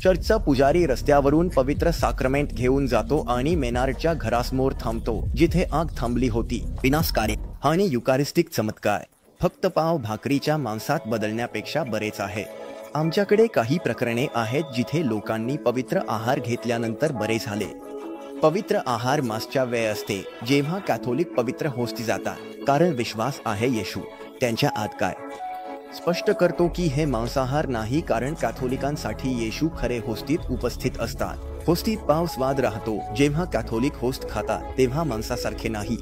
चर्चचा पुजारी रस्त्यावरून पवित्र साक्रमेंट घेऊन जातो आणि मेनार्डच्या घरासमोर थांबतो जिथे आग थांबली होती। विनाशकारी आणि युकारिस्टिक चमत्कार फक्त पाव भाकरीच्या मांसात बदलण्यापेक्षा बरेच आहे। आमच्याकडे काही प्रकरणे आहेत जिथे लोकांनी पवित्र आहार घेतल्यानंतर बरे झाले। पवित्र आहार मासच्या वेळ असते जेव्हा कॅथोलिक पवित्र होस्टी जातात, कारण विश्वास आहे येशू त्यांच्या आत काय स्पष्ट करतो की हे मांसाहार नाही, कारण कॅथोलिकांसाठी येशू खरे होस्टीत उपस्थित असतात। होस्टीत पाव स्वाद राहतो। जेव्हा कॅथोलिक होस्ट खातात तेव्हा मांसासारखे नाही।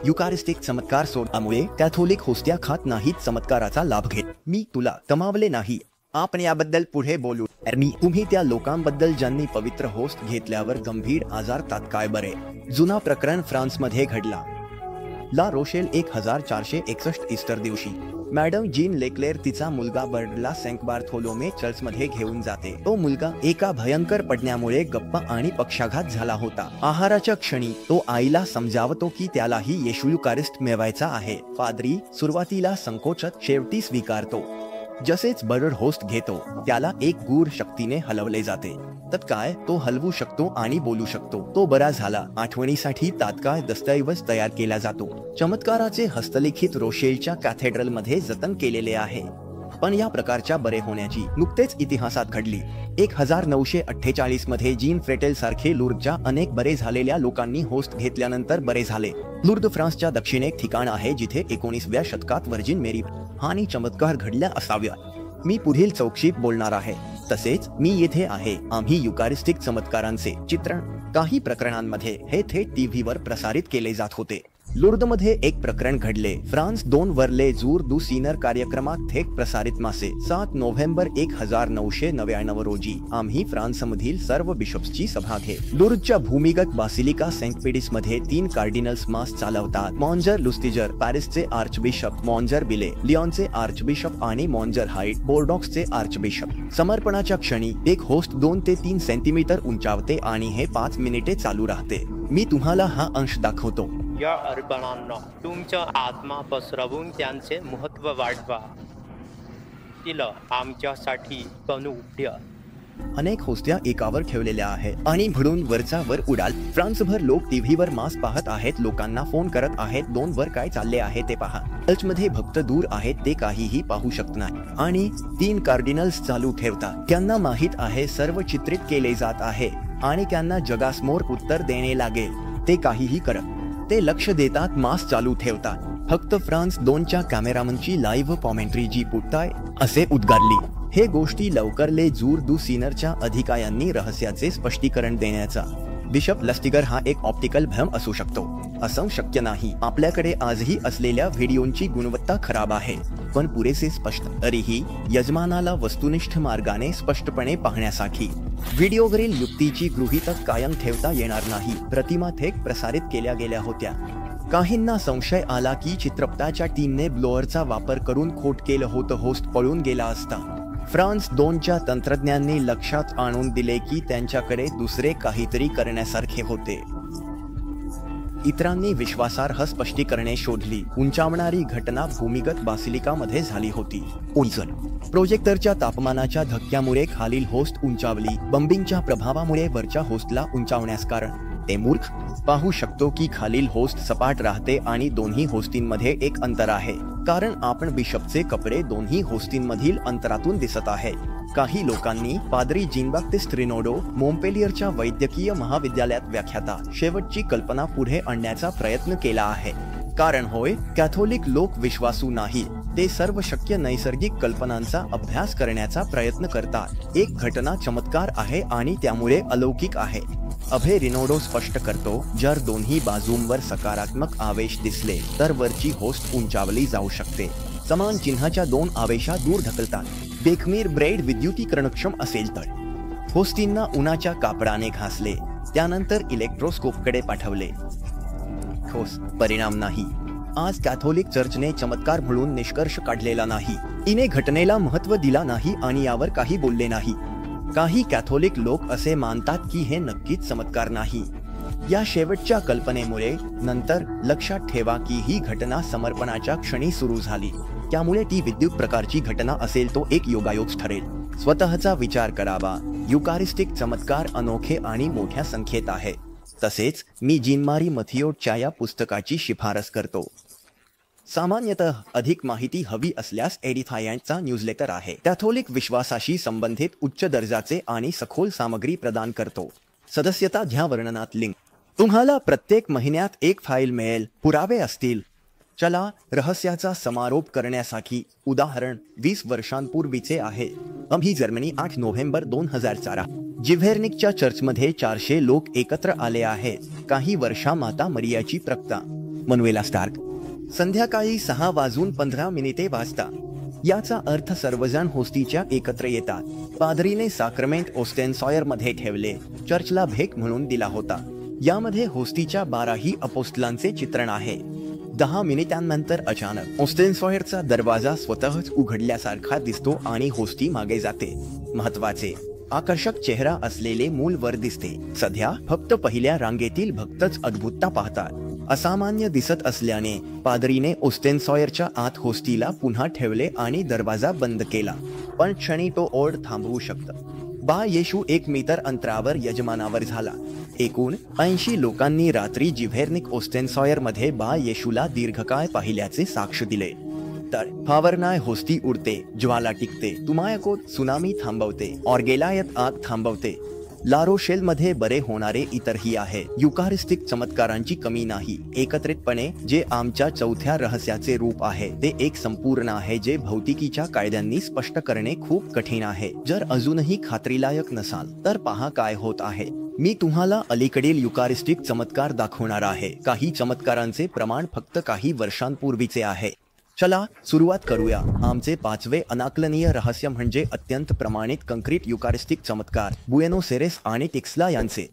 युकारिस्टिक चमत्कार सोडल्यामुळे कॅथोलिक होस्ट्या खात नाहीत, चमत्काराचा लाभ घेत। मी तुला गमावले नाही, आपण याबद्दल पुढे बोलू। तुम्ही त्या लोकांबद्दल ज्यांनी पवित्र होस्ट घेतल्यावर गंभीर आजार तात्काळ बरे। जुना प्रकरण फ्रान्समध्ये घडला। ला रोशेल 1461 ईस्टर दिवशी मॅडम जीन लेक्लेर तिचा मुलगा बर्डला सेंट बार्थोलोमे चर्चमध्ये घेऊन जाते। तो मुलगा एका भयंकर पडण्यामुळे गप्प आणि पक्षाघात झाला होता। आहाराच्या क्षणी तो आईला समजावतो की त्यालाही येशू युकारिस्ट मिळवायचा आहे। पाद्री सुरुवातीला संकोचत, शेवटी स्वीकारतो। जसेच बर्ड होस्ट घेतो त्याला एक गूढ शक्तीने हलवले जाते। तत्काळ तो हलवू शकतो आणि बोलू शकतो। तो बरा झाला। आठवणीसाठी तात्काळ दस्तऐवज तयार केला जातो। चमत्काराचे हस्तलिखित रोशेलच्या कॅथेड्रलमध्ये जतन केलेले आहे। पण या प्रकारच्या बरे होण्याची नुकतेच इतिहासात घडली। 1948 मध्ये जीन फ्रेटेल सारखे लुर्डच्या अनेक बरे झालेल्या लोकांनी होस्ट घेतल्यानंतर बरे झाले। लुर्द फ्रान्सच्या दक्षिणेक ठिकाण आहे जिथे 19व्या शतकात व्हर्जिन मेरी आणि चमत्कार घडल्या असाव्या। मी पुढील चौकशीत बोलणार आहे. तसेच मी येथे आहे. आम्ही युकारिस्टिक चमत्कारांचे चित्रण काही प्रकरणांमध्ये हे थेट टीव्हीवर प्रसारित केले जात होते. लुर्दमध्ये एक प्रकरण घडले. फ्रान्स 2 वरले जूर दू सीनर कार्यक्रमात थेट प्रसारित मासे 7 नोव्हेंबर 1999 रोजी आम्ही फ्रान्समधील सर्व बिशप्सची सभा घेत. लुर्दच्या भूमिगत बासिलिका सेंट पीडिस मध्ये 3 कार्डिनल्स मास चालवतात. मॉन्जर लुस्टिजर पॅरिसचे आर्चबिशप, मॉन्जर बिले लिओनचे आर्चबिशप आणि मॉन्जर हाईट बोर्डॉक्सचे आर्चबिशप. समर्पणाच्या क्षणी एक होस्ट 2 ते 3 सेंटीमीटर उंचावते आणि हे 5 मिनिटे चालू राहते. मी तुम्हाला हा अंश दाखवतो. या अर्पणांना तुमचा आत्मा पसरवून त्यांचे महत्त्व वाढवा. तिला आमच्यासाठी कणू द्या. अनेक होस्त्या एकावर ठेवलेल्या आहेत आणि भरून वरचा वर उडाल. फ्रान्सभर लोक टीव्हीवर मास पाहत आहेत, लोकांना फोन करत आहेत. 2 वर काय चालले आहे ते पहा. चर्चमध्ये भक्त दूर आहेत, ते काहीही पाहू शकत नाही आणि 3 कार्डिनल्स चालू ठेवतात. त्यांना माहित आहे सर्व चित्रित केले जात आहे आणि त्यांना जगासमोर उत्तर देणे लागेल. ते काहीही करत ते लक्ष देतात, मास चालू ठेवतात. फक्त फ्रान्स 2च्या कॅमेरामनची लाईव्ह कॉमेंट्री जी पुटताय असे उद्गारली. हे गोष्टी लवकरले जूर दू सीनरच्या अधिकाऱ्यांनी रहस्याचे स्पष्टीकरण देण्याचा. बिशप लस्टिगर हा एक ऑप्टिकल भ्रम असू शकतो असं शक्य नाही. आपल्याकडे आजही असलेल्या व्हिडिओची गुणवत्ता खराब आहे पण पुरेसे स्पष्ट. तरीही यजमानाला वस्तुनिष्ठ मार्गाने स्पष्टपणे पाहण्यासाठी व्हिडिओवरील युक्तीची गृहीतक कायम ठेवता येणार नाही. प्रतिमा थेट प्रसारित केल्या गेल्या होत्या. काहींना संशय आला की चित्रपटाच्या टीमने ब्लोअरचा वापर करून खोट केलं होतं. होस्ट पळून गेला असता. फ्रान्स 2च्या तंत्रज्ञांनी लक्षात आणून दिले की त्यांच्याकडे दुसरे काहीतरी करण्यासारखे होते. इतरांनी विश्वासार्ह स्पष्टीकरणे शोधली. उंचावणारी घटना भूमिगत बासिलिकामध्ये झाली होती. ओझोन प्रोजेक्टरच्या तापमानाच्या धक्क्यामुळे खालील होस्ट उंचावली. बंबिंगच्या प्रभावामुळे वरच्या होस्टला उंचावण्यास कारण. ते मूर्ख पाहू शकतो की खालील होस्ट सपाट राहते आणि दोन्ही होस्टींमध्ये एक अंतर आहे कारण आपण बिशपचे कपडे दोन्ही होस्टींमधील अंतरातून दिसत आहे. काही लोकांनी पादरी जीन बाप्टिस्ट रिनोडो मोंपेलियरच्या वैद्यकीय महाविद्यालयात व्याख्याता शेवटची कल्पना पुढे आणण्याचा प्रयत्न केला आहे. कारण होय, कॅथोलिक लोक विश्वासू नाही. ते सर्व शक्य नैसर्गिक कल्पनांचा अभ्यास करण्याचा प्रयत्न करतात. एक घटना चमत्कार आहे आणि त्यामुळे अलौकिक आहे. अभे रिनोडो स्पष्ट करतो, जर दोन्ही बाजूंवर सकारात्मक आवेश दिसले तर वरची होस्ट उंचावली जाऊ शकते. समान चिन्हाच्या 2 आवेशा दूर ढकलतात. बेखमीर ब्रेड विद्युतीकरणक्षम असेल तर होस्टींना उन्हाच्या कापडाने घासले, त्यानंतर इलेक्ट्रोस्कोपकडे पाठवले. ठोस परिणाम नाही. आज कॅथोलिक चर्चने चमत्कार म्हणून निष्कर्ष काढलेला नाही. तिने घटनेला महत्त्व दिला नाही आणि यावर काही बोलले नाही. काही कॅथोलिक लोक असे मानतात की हे नक्कीच चमत्कार नाही. या शेवटच्या कल्पनेमुळे नंतर लक्षात ठेवा की ही घटना समर्पणाच्या क्षणी सुरू झाली. त्यामुळे ती विद्युत प्रकारची घटना असेल तो एक योगायोग ठरेल. स्वतःचा विचार करावा. युकारिस्टिक चमत्कार अनोखे आणि मोठ्या संख्येत आहे. तसेच मी जीन-मारी मथियोच्या या पुस्तकाची शिफारस करतो. सामान्यतः अधिक माहिती हवी असल्यास एडिथायंटचा न्यूजलेटर आहे. कॅथोलिक विश्वासाशी संबंधित उच्च दर्जाचे आणि सखोल सामग्री प्रदान करतो. सदस्यता घ्या. वर्णनात लिंक. तुम्हाला प्रत्येक महिन्यात एक फाईल मिळेल. पुरावे असतील. चला रहस्याचा समारोप करण्यासाठी उदाहरण 20 वर्षांपूर्वीचे आहे. आम्ही जर्मनी 8 नोव्हेंबर 2004 जिव्हेर्निकच्या चर्चमध्ये 400 लोक एकत्र आले आहेत. काही वर्षा माता मरियाची प्रकटा. मनुएला स्टार्क. संध्याकाळी 6:15 वाजता. याचा अर्थ सर्वजण होस्टीच्या एकत्र येतात. पादरीने साक्रमेंट ओस्टेनसॉयर मध्ये ठेवले. चर्चला भेट म्हणून दिला होता. यामध्ये होस्टीच्या 12ही अपोस्टलांचे चित्रण आहे. 10 मिनिटांनंतर अचानक ओस्टेनसॉयरचा दरवाजा स्वतःच उघडल्यासारखा दिसतो आणि होस्टी मागे जाते. महत्वाचे आकर्षक चेहरा असलेले मूल वर दिसते. सध्या फक्त पहिल्या रांगेतील भक्तच अद्भुतता पाहतात. असामान्य दिसत असल्याने पादरीने ओस्टेनसॉयरच्या आत होस्टीला पुन्हा ठेवले आणि दरवाजा बंद केला. पण क्षणी तो ओढ थांबवू शकतो. बा येशू 1 मीटर अंतरावर यजमानावर झाला. एकूण 80 लोकांनी रात्री जिव्हेर्निक ओस्टेनसॉयर मध्ये बा येशूला दीर्घकाळ पाहिल्याचे साक्ष दिले. तर फावरनाय होस्टी उडते, ज्वाला टिकते, तुमायको त्सुनामी थांबवते, ऑर्गेलायत आग थांबवते. लारोशेलमध्ये बरे होणारे इतरही आहे. युकारिस्टिक चमत्कारांची कमी नाही. एकत्रितपणे जे आमच्या चौथ्या रहस्याचे रूप आहे ते एक संपूर्ण आहे जे भौतिकीच्या कायद्यांनी स्पष्ट करणे खूप कठीण आहे. जर अजूनही खात्रीलायक नसाल तर पहा काय होत आहे. मी तुम्हाला अलीकडील युकारिस्टिक चमत्कार दाखवणार आहे. काही चमत्कारांचे प्रमाण फक्त काही वर्षांपूर्वीचे आहे. चला सुरुवात करूया. आमचे पाचवे अनाकलनीय रहस्य म्हणजे अत्यंत प्रमाणित कंक्रीट युकारिस्टिक चमत्कार बुएनोस एरेस आणि टेक्सला यांचे.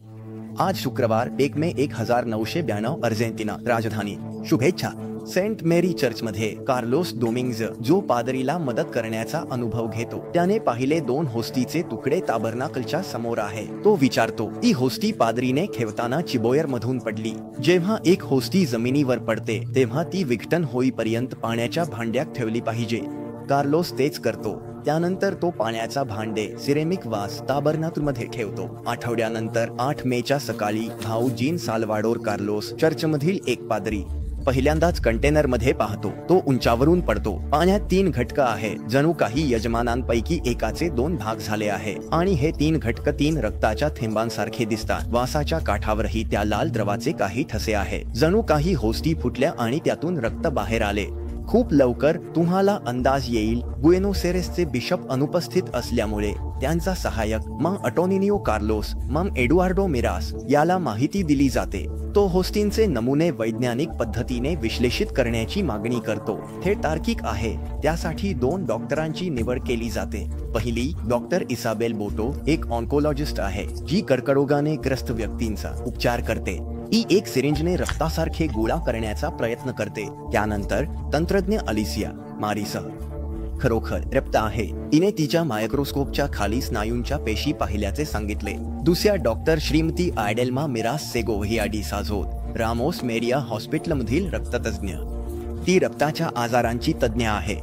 आज शुक्रवार 1 मे 1992 अर्जेंटिना राजधानी. शुभेच्छा. सेंट मेरी चर्चमध्ये कार्लोस डोमिंग्ज जो पादरीला मदत करण्याचा अनुभव घेतो त्याने पाहिले 2 होस्टीचे तुकडे ताबरनाकलच्या समोर आहे. तो विचारतो ती होस्टी पादरीने ठेवताना चिबोयर मधून पडली. जेव्हा एक होस्टी जमिनीवर पडते तेव्हा ती विघटन होईपर्यंत पाण्याच्या भांड्यात ठेवली पाहिजे. कार्लोस तेच करतो. त्यानंतर तो पाण्याचा भांडे सिरेमिक वास ताबरनाकलमध्ये ठेवतो. आठवड्यानंतर 8 मेच्या सकाळी भाऊ जीन साल्वाडोर कार्लोस चर्चमधील एक पादरी पहिल्यांदाच कंटेनरमध्ये पाहतो. तो उंचावरून पडतो. पाण्यात 3 घटक आहे. जणू काही यजमानांपैकी एकाचे 2 भाग झाले आहे आणि हे 3 घटक 3 रक्ताच्या थेंबांसारखे दिसतात. वासाच्या काठावरही त्या लाल द्रवाचे काही ठसे आहे. जणू काही होस्टी फुटल्या आणि त्यातून रक्त बाहेर आले. खूप लवकर तुम्हाला अंदाज येईल बुएनोस एरेसचे बिशप अनुपस्थित असल्यामुळे त्यांचा सहाय्यक मग अटोनिनियो कार्लोस मग एडुआर्डो मिरास याला माहिती दिली जाते. तो होस्टींचे नमुने वैज्ञानिक पद्धतीने विश्लेषित करण्याची मागणी करतो. हे तार्किक आहे. त्यासाठी 2 डॉक्टरांची निवड केली जाते. पहिली डॉक्टर इसाबेल बोटो एक ऑन्कोलॉजिस्ट आहे जी कर्करोगाने ग्रस्त व्यक्तींचा उपचार करते. ही एक सिरिंजने रक्तासारखे गोळा करण्याचा प्रयत्न करते. त्यानंतर तंत्रज्ञ अलिसिया मारिसह खरोखर रक्त आहे. तिने तिच्या मायक्रोस्कोपच्या खाली स्नायूंच्या पेशी पाहिल्याचे सांगितले. दुसऱ्या डॉक्टर श्रीमती आयडेल्मा मिरास सेगोव्हिया डी साझोत रामोस मेरिया हॉस्पिटलमधील रक्ततज्ञ. ती रक्ताच्या आजारांची तज्ज्ञ आहे.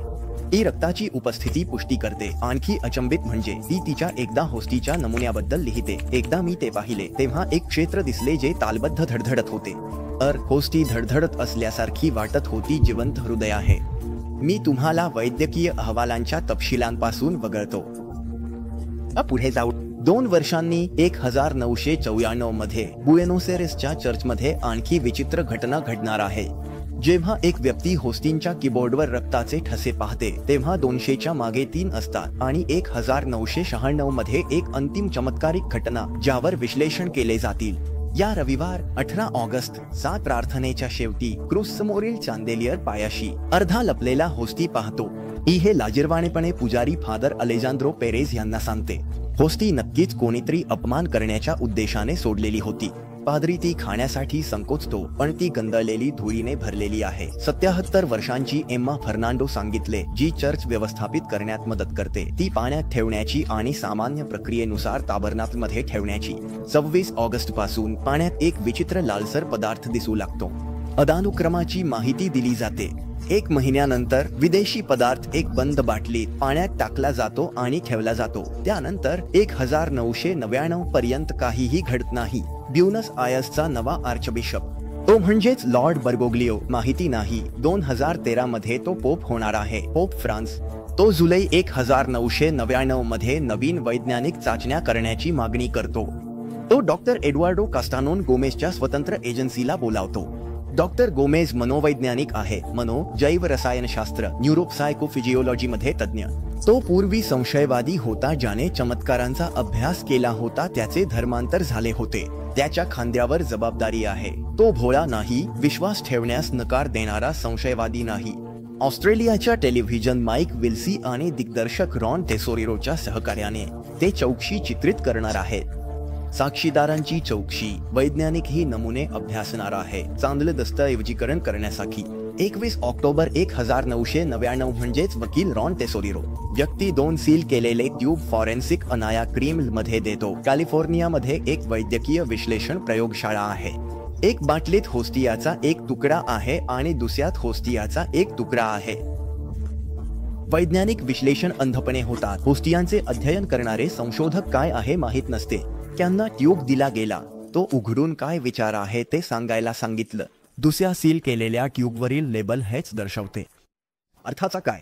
ती रक्ताची उपस्थिती पुष्टी करते. आणखी अचंबित म्हणजे ती तिच्या एकदा होस्टीच्या नमुन्याबद्दल लिहिते. एकदा मी ते पाहिले तेव्हा एक क्षेत्र दिसले जे तालबद्ध धडधडत होते. होस्टी धडधडत असल्यासारखी वाटत होती. जिवंत हृदय आहे. मी तुम्हाला वैद्यकीय अहवालांच्या तपशिलांपासून वगळतो. पुढे जाऊ. 2 वर्षांनी 1994 मध्ये बुएनोस एरेसच्या चर्चमध्ये आणखी विचित्र घटना घडणार आहे. जेव्हा एक व्यक्ती होस्टींच्या कीबोर्डवर रक्ताचे ठसे पाहते तेव्हा 200च्या मागे 3 असतात आणि 1996 मध्ये एक अंतिम चमत्कारिक घटना ज्यावर विश्लेषण केले जातील. या रविवार 18 ऑगस्ट 7 प्रार्थनेच्या शेवटी क्रूस समोरील चांदेलियर पायाशी अर्धा लपलेला होस्टी पाहतो. हे लाजिरवाणेपणे पुजारी फादर अलेजांद्रो पेरेज यांना सांगते. होस्टी नक्कीच कोणीतरी अपमान करण्याच्या उद्देशाने सोडलेली होती. पादरी ती खाण्यासाठी संकोचतो पण ती गंधळलेली धुळीने भरलेली आहे. 77 वर्षांची एम्मा फर्नांडो सांगितले जी चर्च व्यवस्थापित करण्यात मदत करते. ती पाण्यात ठेवण्याची आणि सामान्य प्रक्रियेनुसार ताबरनाकलमध्ये ठेवण्याची. 26 ऑगस्ट पासून पाण्यात एक विचित्र लालसर पदार्थ दिसू लागतो. अदानुक्रमाची माहिती दिली जाते. 1 महिन्यानंतर विदेशी पदार्थ एक बंद बाटलीत पाण्यात टाकला जातो आणि ठेवला जातो. त्यानंतर 1999 पर्यंत काहीही घडत नाही. ब्युनस आयर्सचा नवा आर्चबिशप तो म्हणजेच लॉर्ड बर्गोग्लिओ माहिती नाही. 2013 मध्ये तो पोप होणार आहे. पोप फ्रान्स तो जुलै 1999 मध्ये नवीन वैज्ञानिक चाचण्या करण्याची मागणी करतो. तो डॉक्टर एडुआर्डो कास्टानोन गोमेजच्या स्वतंत्र एजन्सीला बोलावतो. डॉक्टर गोमेज मनोवैज्ञानिक आहे. जैव रसायनशास्त्र न्यूरोसायकोफिजिओलॉजी मध्ये तज्ञ. तो पूर्वी संशयवादी होता ज्याने चमत्कारांचा अभ्यास केला होता. त्याचे धर्मांतर झाले होते. त्याच्या खांद्यावर जबाबदारी आहे. तो भोळा नाही. विश्वास ठेवण्यास नकार देणारा संशयवादी नाही. ऑस्ट्रेलियाच्या टेलिव्हिजन माईक विल्सी आणि दिग्दर्शक रॉन टेसोरिरोच्या सहकार्याने ते चौकशी चित्रित करणार आहेत. साक्षीदारांची चौकशी वैज्ञानिक ही नमुने अभ्यासणार आहे. चांगलं दस्तऐवजीकरण करण्यासाठी 21 ऑक्टोबर 1999 म्हणजेच वकील रॉन टेसोरिरो व्यक्ती 2 सील केलेले ट्यूब फॉरेन्सिक अनाया क्रीम मध्ये देतो. कॅलिफोर्नियामध्ये एक वैद्यकीय विश्लेषण प्रयोगशाळा आहे. एक बाटलीत होस्टियाचा एक तुकडा आहे आणि दुसऱ्यात होस्टियाचा एक तुकडा आहे. वैज्ञानिक विश्लेषण अंधपणे होतात. होस्टियांचे अध्ययन करणारे संशोधक काय आहे माहीत नसते. त्यांना ट्यूब दिला गेला. तो उघडून काय विचार आहे ते सांगायला सांगितलं. दुसऱ्या सील केलेल्या ट्यूबवरील लेबल हेच दर्शवते. अर्थाचा काय?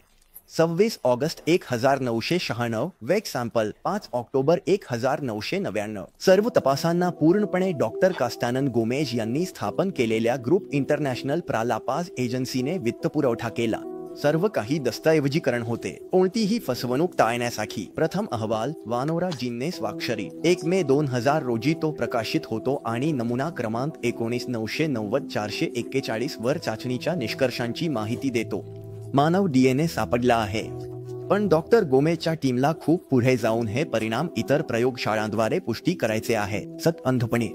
26 ऑगस्ट 1996, वेग सॅम्पल 5 ऑक्टोबर 1999. सर्व तपासांना पूर्णपणे डॉक्टर कास्टानन गोमेज यांनी स्थापन केलेल्या ग्रुप इंटरनॅशनल प्रालापाज एजन्सीने वित्तपुरवठा केला. सर्व काही दस्तऐवजीकरण होते. कोणतीही फसवणूक टाळण्यासाठी प्रथम अहवाल वानोरा जीनने स्वाक्षरी 1 मे 2000 रोजी तो प्रकाशित होतो आणि नमुना क्रमांक 1990-441 वर चाचणीच्या निष्कर्षांची माहिती देतो. मानव DNA सापडला आहे. पण डॉक्टर गोमेजच्या टीमला खूप पुढे जाऊन हे परिणाम इतर प्रयोगशाळांद्वारे पुष्टी करायचे आहे. अंधपणे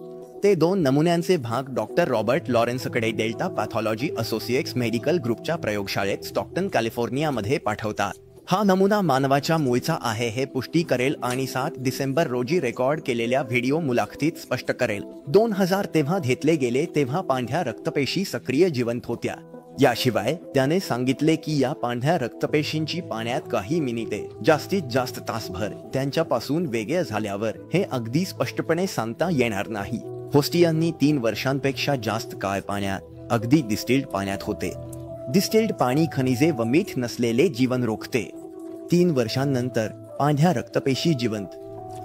ते 2 नमुन्यांचे भाग डॉक्टर रॉबर्ट लॉरेन्सकडे डेल्टा पॅथॉलॉजी असोसिएट्स मेडिकल ग्रुपच्या प्रयोगशाळेत स्टॉक्टन कॅलिफोर्नियामध्ये पाठवतात. हा नमुना मानवाच्या मूळचा आहे हे पुष्टी करेल आणि 7 डिसेंबर रोजी रेकॉर्ड केलेल्या व्हिडिओ मुलाखतीत स्पष्ट करेल. 2000 तेव्हा घेतले गेले तेव्हा पांढऱ्या रक्तपेशी सक्रिय जिवंत होत्या. याशिवाय त्याने सांगितले की या पांढऱ्या रक्तपेशींची पाण्यात काही मिनिटे जास्तीत जास्त तासभर त्यांच्यापासून वेगळे झाल्यावर हे अगदी स्पष्टपणे सांगता येणार नाही. होस्टियांनी 3 वर्षांपेक्षा जास्त काळ पाण्यात, अगदी डिस्टिल्ड पाण्यात होते. डिस्टिल्ड पाणी खनिजे व मीठ नसलेले जीवन रोखते. 3 वर्षांनंतर पांढऱ्या रक्तपेशी जिवंत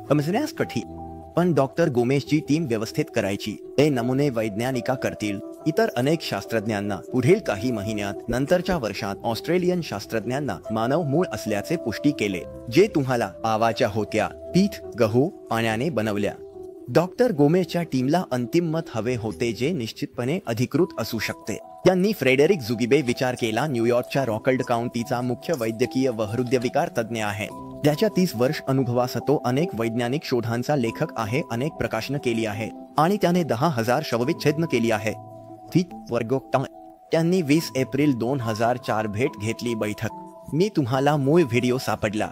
समजण्यास कठीण, पण डॉक्टर गोमेजची टीम व्यवस्थित करायची. हे नमुने वैज्ञानिका करतील. इतर अनेक शास्त्रज्ञांना पुढील काही महिन्यात नंतरच्या वर्षात ऑस्ट्रेलियन शास्त्रज्ञांना मानव मूळ असल्याचे पुष्टी केले, जे तुम्हाला आवाच्या होत्या. पीठ गहू पाण्याने बनवल्या. डॉक्टर गोमेजच्या टीमला अंतिम मत हवे होते जे निश्चितपणे अधिकृत असू शकते. त्यांनी फ्रेडरिक जुगिबे विचार केला. न्यूयॉर्कच्या रॉकल्ड काउंटीचा मुख्य वैद्यकीय व हृदयविकार तज्ज्ञ आहे. त्याच्या 30 वर्ष अनुभवासह तो अनेक वैज्ञानिक शोधांचा लेखक आहे. अनेक प्रकाशनं केली आहे आणि त्याने 10,000 शवविच्छेदन केली आहे. त्यांनी 20 एप्रिल 2004 भेट घेतली. बैठक. मी तुम्हाला मूळ व्हिडिओ सापडला.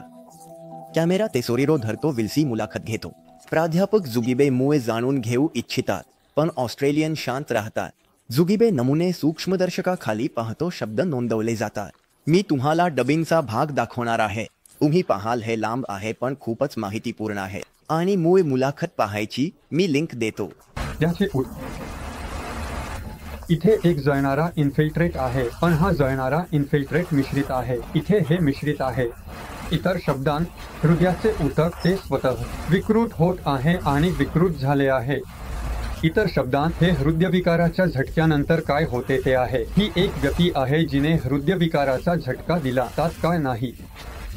कॅमेरा तेसोरीरो धरतो. विल्सी मुलाखत घेतो. प्राध्यापक जुगिबे मूळ जाणून घेऊ इच्छितात, पण ऑस्ट्रेलियन शांत राहतात. जुगिबे नमुने सूक्ष्मदर्शकाखाली पाहतो. शब्द नोंदवले जातात. मी तुम्हाला डबिंगचा भाग दाखवणार आहे. तुम्ही पाहाल हे लांब आहे पण खूपच माहितीपूर्ण आहे. आणि मूळ मुलाखत पाहायची. मी लिंक देतो. इथे एक जळणारा इन्फिल्ट्रेट आहे, पण हा जळणारा इन्फिल्ट्रेट मिश्रित आहे. इथे हे मिश्रित आहे. इतर शब्दांत हृदयाचे ऊतक ते स्वतः विकृत होत आहे आणि विकृत झाले आहे. इतर शब्दांत हे हृदयविकाराच्या झटक्यानंतर काय होते ते आहे. ही एक व्यक्ती आहे जिने हृदयविकाराचा झटका दिला, तात्काळ नाही.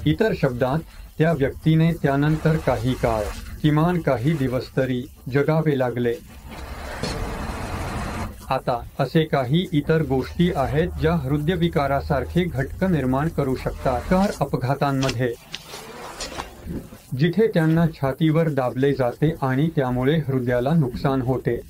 इतर शब्दांत त्या व्यक्तीने त्यानंतर काही काळ, किमान काही दिवस तरी जगावे लागले. आता असे काही इतर गोष्टी आहेत ज्या हृदयविकारासारखे घटक निर्माण करू शकतात. कार अपघातांमध्ये जिथे त्यांना छातीवर दाबले जाते आणि त्यामुळे हृदयाला नुकसान होते.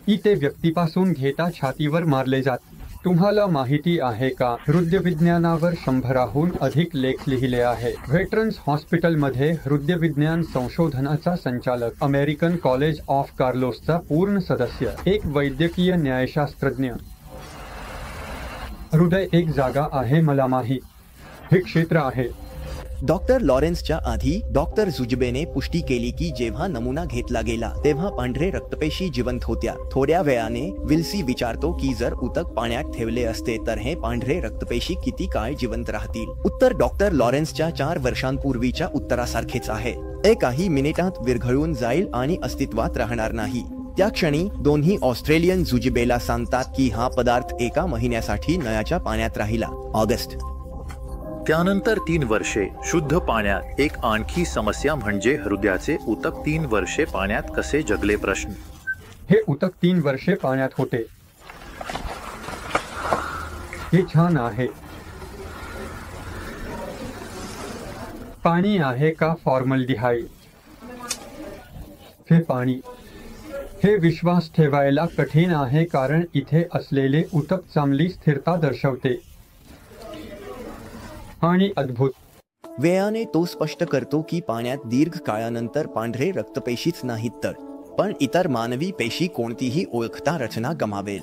इथे व्यक्तीपासून घेता छातीवर मारले जाते. तुम्हाला माहिती आहे का, हृदयविज्ञानावर 100हून अधिक लेख लिहिले आहे. व्हेटरन्स हॉस्पिटलमध्ये हृदयविज्ञान संशोधनाचा संचालक, अमेरिकन कॉलेज ऑफ कार्लोसचा पूर्ण सदस्य, एक वैद्यकीय न्यायशास्त्रज्ञ. हृदय एक जागा आहे, मला माहीत. हे क्षेत्र आहे. डॉक्टर लॉरेन्सच्या आधी डॉक्टर जुजबेने पुष्टी केली की जेव्हा नमुना घेतला गेला तेव्हा पांढरे रक्तपेशी जिवंत होत्या. थोड्या वेळाने विल्सी विचारतो की जर ऊतक पाण्यात ठेवले असते तर हे पांढरे रक्तपेशी किती काळ जिवंत राहतील. उत्तर डॉक्टर लॉरेन्सच्या 4 वर्षांपूर्वीच्या उत्तरासारखेच आहे. ते काही मिनिटांत विरघळून जाईल आणि अस्तित्वात राहणार नाही. त्या क्षणी दोन्ही ऑस्ट्रेलियन जुजिबेला सांगतात की हा पदार्थ 1 महिन्यासाठी नळाच्या पाण्यात राहिला. ऑगस्ट. त्यानंतर 3 वर्षे शुद्ध पाण्यात. एक आणखी समस्या म्हणजे हृदयाचे ऊतक 3 वर्षे पाण्यात कसे जगले. प्रश्न. हे ऊतक 3 वर्षे पाण्यात होते. हे छान आहे. पाणी आहे का फॉर्मल्डिहाइड? हे पाणी. हे विश्वास ठेवायला कठीण आहे कारण इथे असलेले ऊतक चांगली स्थिरता दर्शवते आणि अद्भुत. वेळाने तो स्पष्ट करतो की पाण्यात दीर्घ काळानंतर पांढरे रक्तपेशीच नाहीत तर पण इतर मानवी पेशी कोणतीही ओळखता रचना गमावेल.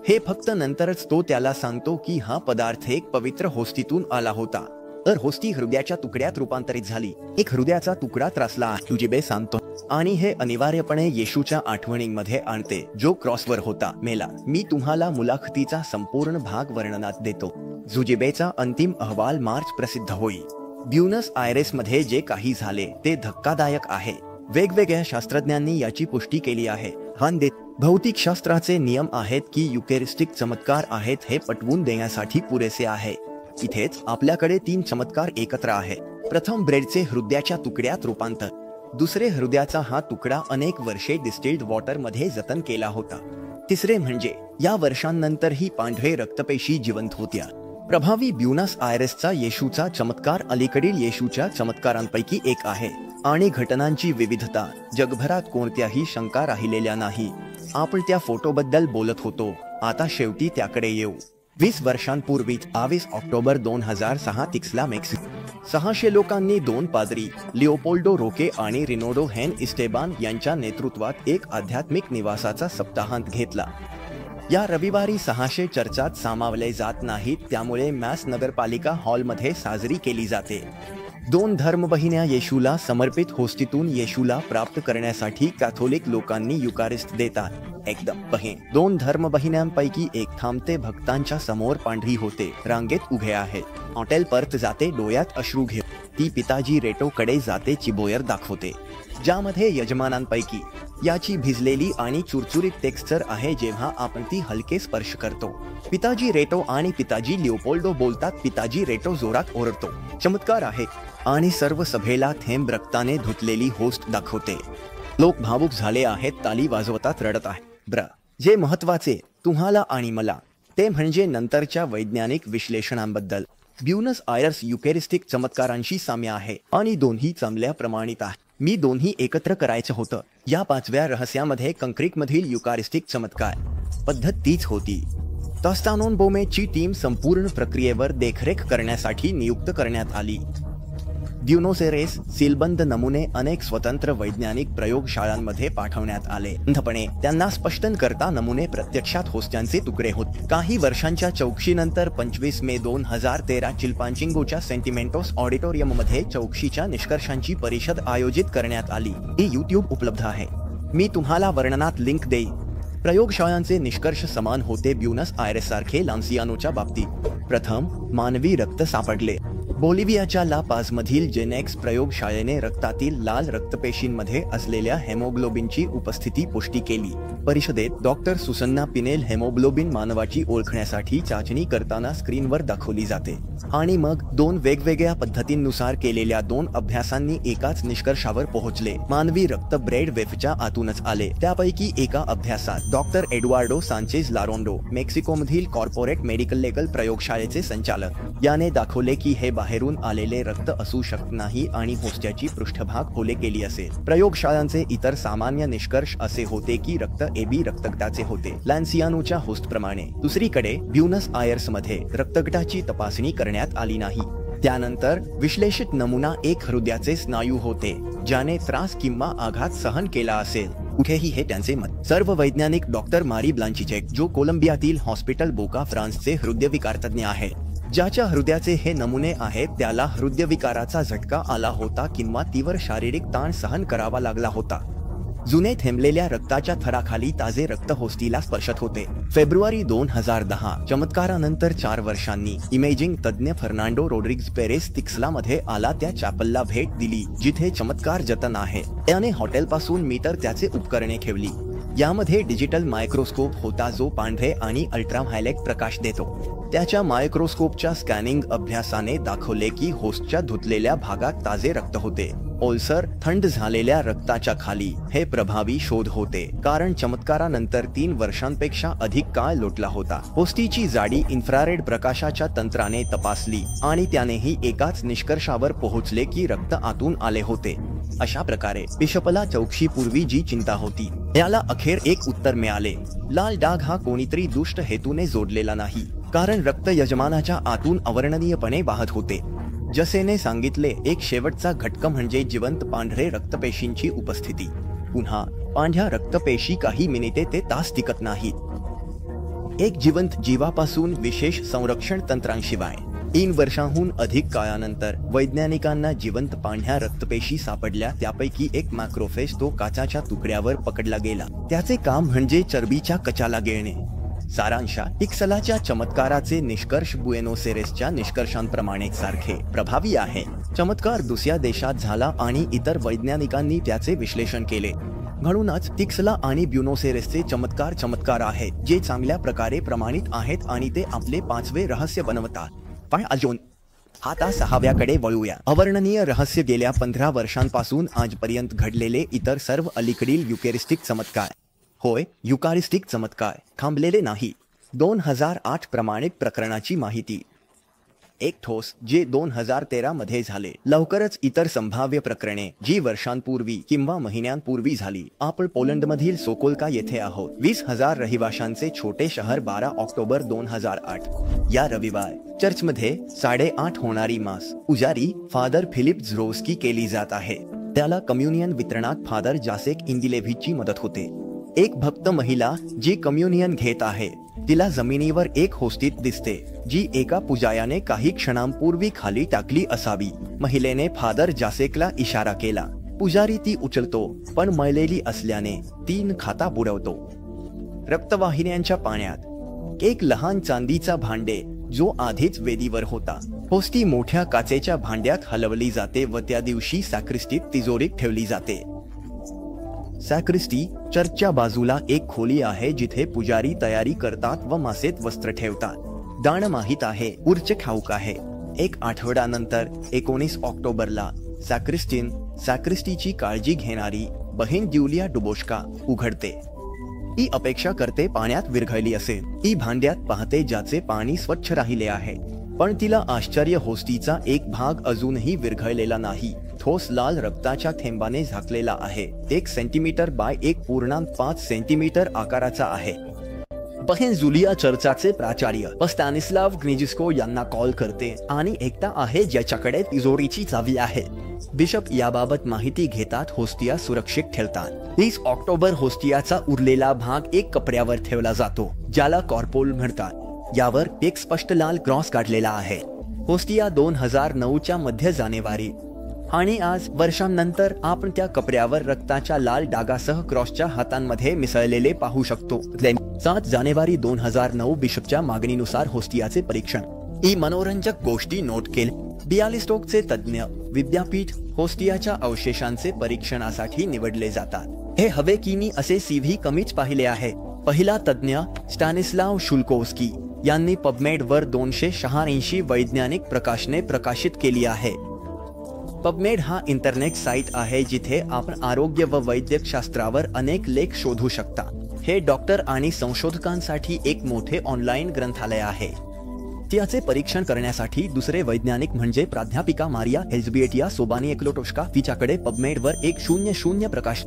हे फक्त नंतरच तो त्याला सांगतो की हा पदार्थ एक पवित्र होस्तीतून आला होता. तर होस्ती हृदयाच्या तुकड्यात रूपांतरित झाली. एक हृदयाचा तुकडा त्रासला, जुजिबे सांगतो, आणि हे अनिवार्यपणे येशूच्या आठवणींमध्ये आणते जो क्रॉसवर होता, मेला. मी तुम्हाला मुलाखतीचा संपूर्ण भाग वर्णनात देतो. जुजिबेचा अंतिम अहवाल मार्च प्रसिद्ध होईल. ब्युनस आयरेसमध्ये जे काही झाले ते धक्कादायक आहे. वेगवेगळ्या शास्त्रज्ञांनी याची पुष्टी केली आहे. भौतिक शास्त्राचे नियम आहेत की युकेरिस्टिक चमत्कार आहेत हे पटवून देण्यासाठी पुरेसे आहे. इथेच आपल्याकडे 3 चमत्कार एकत्र आहे. प्रथम ब्रेडचे हृदयाच्या तुकड्यात रूपांतर. दुसरे हृदयाचा हा तुकडा अनेक वर्षे डिस्टिल्ड वॉटर मध्ये जतन केला होता. तिसरे म्हणजे या वर्षांनंतरही पांढरे रक्तपेशी जिवंत होत्या. प्रभावी ब्युनस आयरेसचा येशूचा चमत्कार अलीकडील येशूच्या चमत्कारांपैकी एक आहे आणि घटनांची विविधता जगभरात कोणत्याही शंका राहिलेल्या नाही. आपण त्या फोटोबद्दल बोलत होतो. आता शेवटी त्याकडे येऊ. 20 वर्षांपूर्वी 22 ऑक्टोबर 2006 तिक्सला मेक्सिको 600 लोकांनी 2 पादरी लिओपोल्डो रोके आणि रिनोडो हेन इस्टेबान यांच्या नेतृत्वात एक आध्यात्मिक निवासाचा सप्ताहांत घेतला. या रविवारी 600 चर्चात सामावले जात नाहीत, त्यामुळे मॅस नगरपालिका हॉलमध्ये साजरी केली जाते. 2 धर्मबहिण्या येशूला समर्पित होस्टीतून येशूला प्राप्त करण्यासाठी कॅथोलिक लोकांनी युकारिस्ट देतात. एकदम बहीण 2 धर्मबहिण्यांपैकी एक थांबते भक्तांच्या समोर पांढरी होते, रांगेत उभे आहेत. हॉटेल परत जाते, डोळ्यात अश्रू घेत. ती पिताजी रेटो कडे जाते, चिबोयर दाखवते, ज्यामध्ये यजमानांपैकी याची भिजलेली आणि चुरचुरीत टेक्स्चर आहे जेव्हा आपण ती हलके स्पर्श करतो. पिताजी रेटो आणि पिताजी लिओपोल्डो बोलतात. पिताजी रेटो जोरात ओरडतो, चमत्कार आहे, आणि सर्व सभेला थेंब रक्ताने धुतलेली होस्ट दाखवते. लोक भावुक झाले आहेत, ताली वाजवतात, रडत आहेत. जे महत्वाचे तुम्हाला आणि मला ते म्हणजे नंतरच्या वैज्ञानिक विश्लेषणांबद्दल. ब्युनस आयर्स युकेरिस्टिक चमत्कारांशी साम्य आहे आणि दोन्ही चांगल्या प्रमाणित आहे. मी दोन्ही एकत्र करायचं होतं. या 5व्या रहस्यामध्ये कंक्रीटमधील युकारिस्टिक चमत्कार पद्धत तीच होती. तस्तानोन बोमेची टीम संपूर्ण प्रक्रियेवर देखरेख करण्यासाठी नियुक्त करण्यात आली. ब्युनोसेरेस सीलबंद नमुने अनेक स्वतंत्र वैज्ञानिक प्रयोगशाळांमध्ये पाठवण्यात आले. अंधपणे त्यांना स्पष्टन करता नमुने प्रत्यक्षात होस्ट्यांचे तुकडे होते. काही वर्षांच्या चौकशीनंतर 25 मे 2013 चिल्पांचिंगोच्या सेंटिमेंटोस ऑडिटोरियममध्ये चौकशीच्या निष्कर्षांची परिषद आयोजित करण्यात आली. ही YouTube उपलब्ध आहे. मी तुम्हाला वर्णनात लिंक देईन. प्रयोगशाळांचे निष्कर्ष समान होते. ब्युनस आयरेससारखे लान्सियानोच्या बाबतीत प्रथम मानवी रक्त सापडले. बोलिव्हियाच्या ला पाझमधील जेनेक्स प्रयोगशाळेने रक्तातील लाल रक्तपेशींमध्ये असलेल्या हेमोग्लोबिनची उपस्थिती पुष्टी केली. परिषदेत डॉक्टर सुसन्ना पिनेल हेमोग्लोबिन मानवाची ओळखण्यासाठी चाचणी करताना स्क्रीनवर दाखवली जाते आणि मग 2 वेगवेगळ्या पद्धतींनुसार केलेल्या 2 अभ्यासांनी एकाच निष्कर्षावर पोहोचले. मानवी रक्त ब्रेड वेफच्या आतूनच आले. त्यापैकी एका अभ्यासात डॉक्टर एडुआर्डो सांचेज लारोंडो, मेक्सिकोमधील कॉर्पोरेट मेडिकल लेगल प्रयोगशाळेचे संचालक, याने दाखवले की हे बाहेरून आलेले रक्त असू शकत नाही आणि होस्ट्याची पृष्ठभाग खोले केली असेल. प्रयोगशाळांचे इतर सामान्य निष्कर्ष असे होते की रक्त एबी रक्तगटाचे होते, लान्सियानोच्या होस्टप्रमाणे. दुसरीकडे ब्युनस आयर्समध्ये रक्तगटाची तपासणी करण्यात आली नाही. त्यानंतर विश्लेषित नमुना एक हृदयाचे स्नायू होते, ज्याने त्रास किंवा आघात सहन केला असेल. कुठेही हे त्यांचे मत. सर्व वैज्ञानिक डॉक्टर मारी ब्लांचिचेक, जो कोलंबियातील हॉस्पिटल बोका फ्रान्सचे हृदयविकार तज्ञ आहे, ज्याच्या हृदयाचे हे नमुने आहेत, त्याला हृदयविकाराचा झटका आला होता किंवा तीव्र शारीरिक ताण सहन करावा लागला होता. जुने थेंबलेल्या रक्ताच्या थराखाली ताजे रक्त होस्टीला स्पर्शत होते. फेब्रुवारी 2010 चमत्कारानंतर 4 वर्षांनी इमेजिंग तज्ञ फर्नांडो रोड्रिग्ज पेरेस तिक्सला मध्ये आला. त्या चॅपलला भेट दिली जिथे चमत्कार जतन आहे. त्याने हॉटेलपासून मीटर त्याचे उपकरणे ठेवली. यामध्ये डिजिटल मायक्रोस्कोप होता जो पांढरे आणि अल्ट्राव्हायलेट प्रकाश देतो. त्याच्या मायक्रोस्कोपच्या स्कॅनिंग अभ्यासाने दाखवले की होस्टच्या धुतलेल्या भागात ताजे रक्त होते. ओलसर थंड झालेल्या रक्ताच्या खाली हे प्रभावी शोध होते, कारण चमत्कारानंतर 3 वर्षांपेक्षा अधिक काळ लोटला होता. होस्टीची जाडी इन्फ्रारेड प्रकाशाच्या तंत्राने तपासली आणि त्यानेही एकाच निष्कर्षावर पोहोचले की रक्त आतून आले होते. अशा प्रकारे बिशपला चौकशीपूर्वी जी चिंता होती याला अखेर एक उत्तर मिळाले. लाल डाग हा कोणीतरी दुष्ट हेतूने जोडलेला नाही, कारण रक्त यजमानाच्या आतून अवर्णनीयपणे वाहत होते. जसेने सांगितले, एक शेवटचा घटक म्हणजे जिवंत पांढरे रक्तपेशींची उपस्थिती. पुन्हा पांढऱ्या रक्तपेशी काही मिनिटे ते तास टिकत नाहीत. एक जिवंत जीवापासून विशेष संरक्षण तंत्रांशिवाय 3 वर्षांहून अधिक काळानंतर वैज्ञानिकांना जिवंत पांढऱ्या रक्तपेशी सापडल्या. त्यापैकी एक मॅक्रोफेज, तो काचाच्या तुकड्यावर पकडला गेला. त्याचे काम म्हणजे चरबीच्या कचाला गिळणे. सारांशा टिक्सलाच्या चमत्काराचे निष्कर्ष बुएनोस एरेसच्या निष्कर्षांप्रमाणे सारखे प्रभावी आहे. चमत्कार दुसऱ्या देशात झाला आणि इतर वैज्ञानिकांनी त्याचे विश्लेषण केले. म्हणूनच टिक्सला आणि ब्युनोस एरेसचे चमत्कार आहेत जे चांगल्या प्रकारे प्रमाणित आहेत आणि ते आपले 5वे रहस्य बनवतात. पण अजून आता 6व्याकडे वळूया. अवर्णनीय रहस्य गेल्या 15 वर्षांपासून आजपर्यंत घडलेले इतर सर्व अलीकडील युकेरिस्टिक चमत्कार. होय, युकारिस्टिक चमत्कार थांबलेले नाही. 2008 प्रमाणित प्रकरणाची माहिती. एक ठोस जे 2013 मध्ये झाले. लवकरच इतर संभाव्य प्रकरणे जी वर्षांपूर्वी किंवा महिन्यांपूर्वी झाली. आपण पोलंडमधील सोकोल्का येथे आहोत. 20,000 रहिवाशांचे छोटे शहर. 12 ऑक्टोबर 2008 या रविवार चर्चमध्ये 8:30 होणारी मास पुजारी फादर फिलिप झ्रोस्की केली जात आहे. त्याला कम्युनियन वितरणात फादर जासेक इंगिलेव्हिचची मदत होते. एक भक्त महिला जी कम्युनियन घेत आहे तिला जमिनीवर एक होस्तीत दिसते जी एका पुजायाने काही क्षणांपूर्वी खाली टाकली असावी. महिलेने फादर जासेकला इशारा केला. पुजारी ती उचलतो पण मळलेली असल्याने 3 खाता बुडवतो. रक्तवाहिन्यांच्या पाण्यात एक लहान चांदीचा भांडे जो आधीच वेदीवर होता. होस्ती मोठ्या काचेच्या भांड्यात हलवली जाते व त्या दिवशी सॅक्रिस्टीत तिजोरीत ठेवली जाते. सॅक्रिस्टी चर्चच्या बाजूला एक खोली आहे जिथे पुजारी तयारी करतात व मासेत वस्त्र ठेवतात. दाण माहीत आहे, उर्च ठाऊक आहे. एक आठवड्यानंतर 19 ऑक्टोबरला सॅक्रिस्टीची काळजी घेणारी बहीण ज्युलिया डुबोश्का उघडते. ती अपेक्षा करते पाण्यात विरघळली असेल. ती भांड्यात पाहते ज्याचे पाणी स्वच्छ राहिले आहे. पण तिला आश्चर्य, होस्तीचा एक भाग अजूनही विरघळलेला नाही. ठोस लाल रक्ताच्या थेंबाने झाकलेला आहे. 1 सेंटीमीटर बाय 1.5 सेंटीमीटर आकाराचा आहे. बहीण जुलिया चर्चाचे प्राचार्य स्टॅनिस्लाव ग्निजिस्को यांना कॉल करते आणि एकटा आहे ज्याच्याकडे तिजोरीची चावी आहे. बिशप याबाबत माहिती घेतात. होस्तिया सुरक्षित ठेवतात. 30 ऑक्टोबर होस्तियाचा उरलेला भाग एक कपड्यावर ठेवला जातो ज्याला कॉर्पोल म्हणतात. यावर एक स्पष्ट लाल क्रॉस काढलेला आहे. होस्तिया 2009च्या मध्य जानेवारी आणि आज वर्षांनंतर आपण त्या कपड्यावर रक्ताच्या लाल डागासह क्रॉसच्या हातांमध्ये मिसळलेले पाहू शकतो. 7 जानेवारी 2009 बिशपच्या मागणीनुसार होस्तियाचे परीक्षण. ही मनोरंजक गोष्टी नोट केली. बियालिस्टोकचे तज्ञ विद्यापीठ होस्तियाच्या अवशेषांचे परीक्षणासाठी निवडले जातात. हे हवे की मी असे सीव्ही कमीच पाहिले आहे. पहिला तज्ञ स्टॅनिस्लाव शुल्कोव्स्की यांनी पबमेडवर 286 वैज्ञानिक प्रकाशने प्रकाशित केली आहे. पबमेड हा इंटरनेट साइट आहे जिथे आपण आरोग्य व वैद्यकशास्त्रावर अनेक लेख शोधू शकता. हे डॉक्टर आणि संशोधकांसाठी एक मोठे ऑनलाईन ग्रंथालय आहे. त्याचे परीक्षण करण्यासाठी दुसरे वैज्ञानिक म्हणजे प्राध्यापिका मारिया एल्झबिएटिया सोबानिएक्लोटोश्का. तिच्याकडे पबमेडवर एक 00 प्रकाश.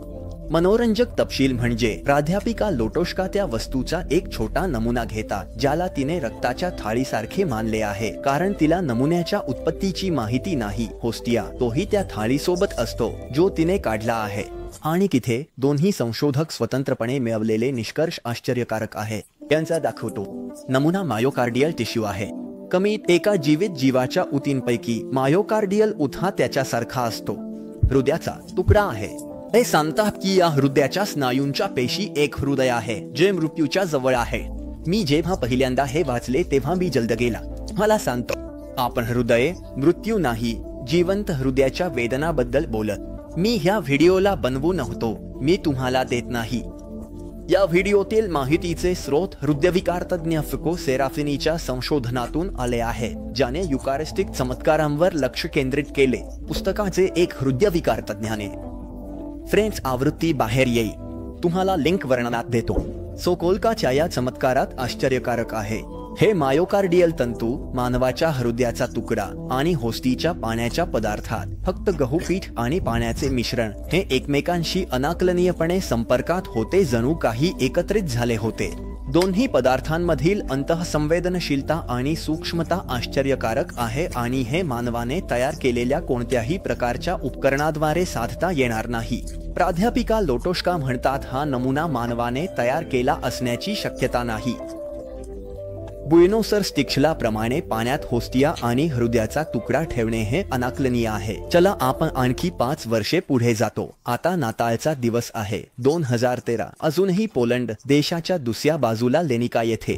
मनोरंजक तपशील म्हणजे प्राध्यापिका लोटोश्का त्या वस्तूचा एक छोटा नमुना घेतात ज्याला तिने रक्ताच्या थाळीसारखे मानले आहे कारण तिला नमुन्याच्या उत्पत्तीची माहिती नाही. होस्तिया तोही त्या थाळीसोबत असतो जो तिने काढला आहे. आणि तिथे दोन्ही संशोधक स्वतंत्रपणे मिळवलेले निष्कर्ष आश्चर्यकारक आहे. त्यांचा दाखवतो. नमुना मायोकार्डियल टिश्यू आहे. कमीत एका जीवित जीवाच्या ऊतींपैकी मायोकार्डियल ऊत हा त्याच्यासारखा असतो. हृदयाचा तुकडा आहे. हे सांगतात की या हृदयाच्या स्नायूंच्या पेशी एक हृदय आहे जे मृत्यूच्या जवळ आहे. मी जेव्हा पहिल्यांदा हे वाचले तेव्हा मी जल्द गेला. मला सांगतो आपण हृदय मृत्यू नाही जिवंत हृदयाच्या वेदनाबद्दल बोलत. मी ह्या व्हिडिओला बनवू नव्हतो. मी तुम्हाला देत नाही. या व्हिडिओतील माहितीचे स्रोत हृदयविकार तज्ञ फिको सेराफिनीच्या संशोधनातून आले आहे ज्याने युकारिस्टिक चमत्कारांवर लक्ष केंद्रित केले. पुस्तकाचे एक हृदयविकार तज्ञाने फ्रेंच आवृत्ती बाहेर येईल. तुम्हाला लिंक वर्णनात देतो. सोकोल्काच्या या चमत्कारात आश्चर्यकारक आहे. हे मायोकार्डियल तंतू मानवाच्या हृदयाचा तुकडा आणि होस्तीच्या पाण्याच्या पदार्थात फक्त गहू पीठ आणि पाण्याचे मिश्रण हे एकमेकांशी अनाकलनीयपणे संपर्कात होते. जणू काही एकत्रित झाले होते. दोन्ही पदार्थांमधील अंतःसंवेदनशीलता आणि सूक्ष्मता आश्चर्यकारक आहे आणि हे मानवाने तयार केलेल्या कोणत्याही प्रकारच्या उपकरणाद्वारे साधता येणार नाही. प्राध्यापिका लोटोश्का म्हणतात हा नमुना मानवाने तयार केला असण्याची शक्यता नाही. बुएनोस स्टिक्सला प्रमाणे पाण्यात होस्टिया आणि हृदयाचा तुकडा ठेवणे हे अनाकलनीय आहे. चला आपण आणखी 5 वर्षे पुढे जातो. आता नाताळचा दिवस आहे 2013. अजूनही पोलंड देशाच्या दुसऱ्या बाजूला लेनिका येथे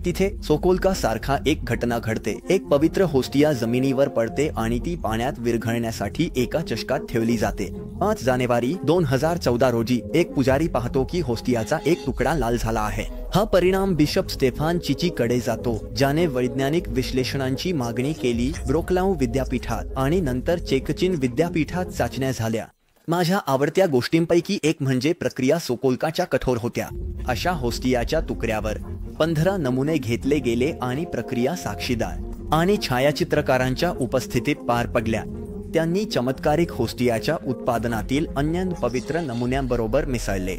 तिथे सोकोल्का सारखा एक घटना घडते. एक पवित्र होस्टिया जमिनीवर पडते आणि ती पाण्यात विरघळण्यासाठी एका चषकात ठेवली जाते. 5 जानेवारी 2014 रोजी एक पुजारी पाहतो की होस्टियाचा एक तुकडा लाल झाला आहे. हा परिणाम बिशप स्टेफान चिची कडे जातो, ज्याने वैज्ञानिक विश्लेषणांची मागणी केली. ब्रोक्लाउ विद्यापीठात आणि नंतर चेकचिन विद्यापीठात चाचण्या झाल्या. माझ्या आवडत्या गोष्टींपैकी एक म्हणजे प्रक्रिया सोकोल्काच्या कठोर होत्या. अशा होस्टियाच्या तुकड्यावर 15 नमुने घेतले गेले आणि प्रक्रिया साक्षीदार आणि छायाचित्रकारांच्या उपस्थितीत पार पडल्या. त्यांनी चमत्कारिक होस्टियाच्या उत्पादनातील अन्य पवित्र नमुन्यांबरोबर मिसळले.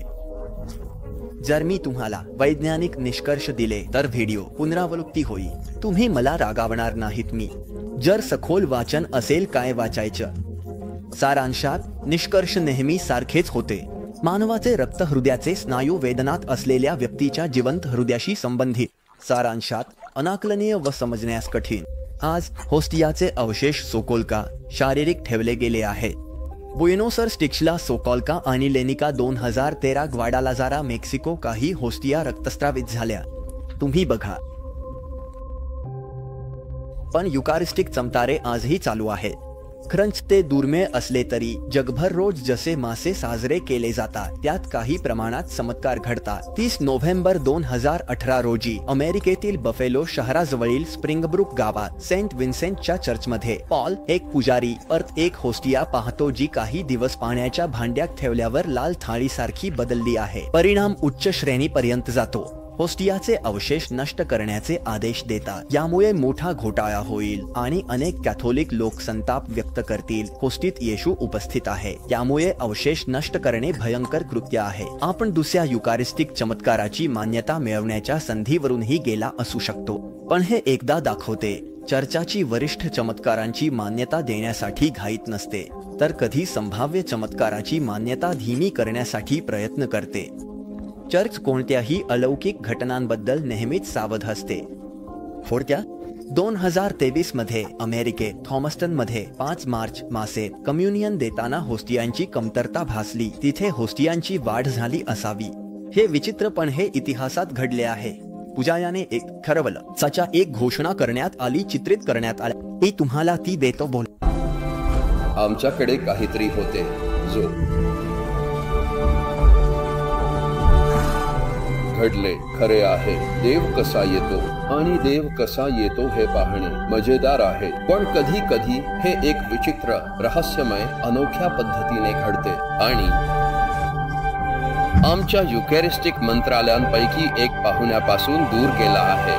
जर मी तुम्हाला वैज्ञानिक निष्कर्ष दिले तर व्हिडिओ पुनरावृत्ती होईल. तुम्ही मला रागावणार नाहीत. मी जर सखोल वाचन असेल काय वाचायचं. सारांशात निष्कर्ष नेहमी सारखेच होते. मानवाचे रक्त हृदयाचे स्नायू वेदनात असलेल्या व्यक्तीच्या जिवंत हृदयाशी संबंधित. सारांशात अनाकलनीय व समजण्यास कठीण. आज होस्टियाचे अवशेष सोकोल्का शारीरिक ठेवले गेले आहेत. बुएनोस स्टिक्सला सोकोल्का आणि लेनिका 2013 ग्वाडालाजारा मेक्सिको. काही होस्टिया रक्तस्रावित झाल्या. तुम्ही बघा. पण युकारिस्टिक चमत्कारे आजही चालू आहेत. खरंच ते दुर्मिळ असले तरी जगभर रोज जसे मासे साजरे केले जातात त्यात काही प्रमाणात चमत्कार घडतात. 30 नोव्हेंबर 2018 रोजी अमेरिकेतील बफेलो शहराजवळील स्प्रिंगब्रुक गावात सेंट विन्सेंटच्या चर्चमध्ये पॉल एक पुजारी परत एक होस्टिया पाहतो जी काही दिवस पाण्याच्या भांड्यात ठेवल्यावर लाल थाळीसारखी बदलली आहे. परिणाम उच्च श्रेणीपर्यंत जातो. होस्टियाचे अवशेष नष्ट करण्याचे आदेश देतात. यामुळे मोठा घोटाळा होईल आणि अनेक कॅथोलिक लोक संताप व्यक्त करतील. होस्टीत येशू उपस्थित आहे, त्यामुळे अवशेष नष्ट करणे भयंकर कृत्य आहे. आपण दुसऱ्या युकारिस्टिक चमत्काराची मान्यता मिळवण्याच्या संधीवरूनही गेला असू शकतो. पण हे एकदा दाखवते चर्चाची वरिष्ठ चमत्कारांची मान्यता देण्यासाठी घाईत नसते, तर कधी संभाव्य चमत्काराची मान्यता धीमी करण्यासाठी प्रयत्न करते. चर्च कोणत्याही अलौकिक घटनांबद्दल नेहमीच सावध असते. थोडक्यात 2023 मध्ये अमेरिकेत थॉमस्टन मध्ये 5 मार्च मासेत कम्युनियन देताना होस्टियांची कमतरता भासली. तिथे होस्टियांची वाढ झाली असावी. हे विचित्र पण हे इतिहासात घडले आहे. पुजायाने एक ठरवलं. सचा एक घोषणा करण्यात आली, चित्रित करण्यात आली. मी तुम्हाला ती देतो. बोल. आमच्याकडे काहीतरी होते जो घडले खरे आहे. देव कसा येतो आणि देव कसा येतो हे पाहणे मजेदार आहे. पण कधी कधी हे एक विचित्र रहस्यमय अनोख्या पद्धतीने घडते आणि आमच्या युकॅरिस्टिक मंत्रालयांपैकी एक पाहुण्यापासून दूर गेला आहे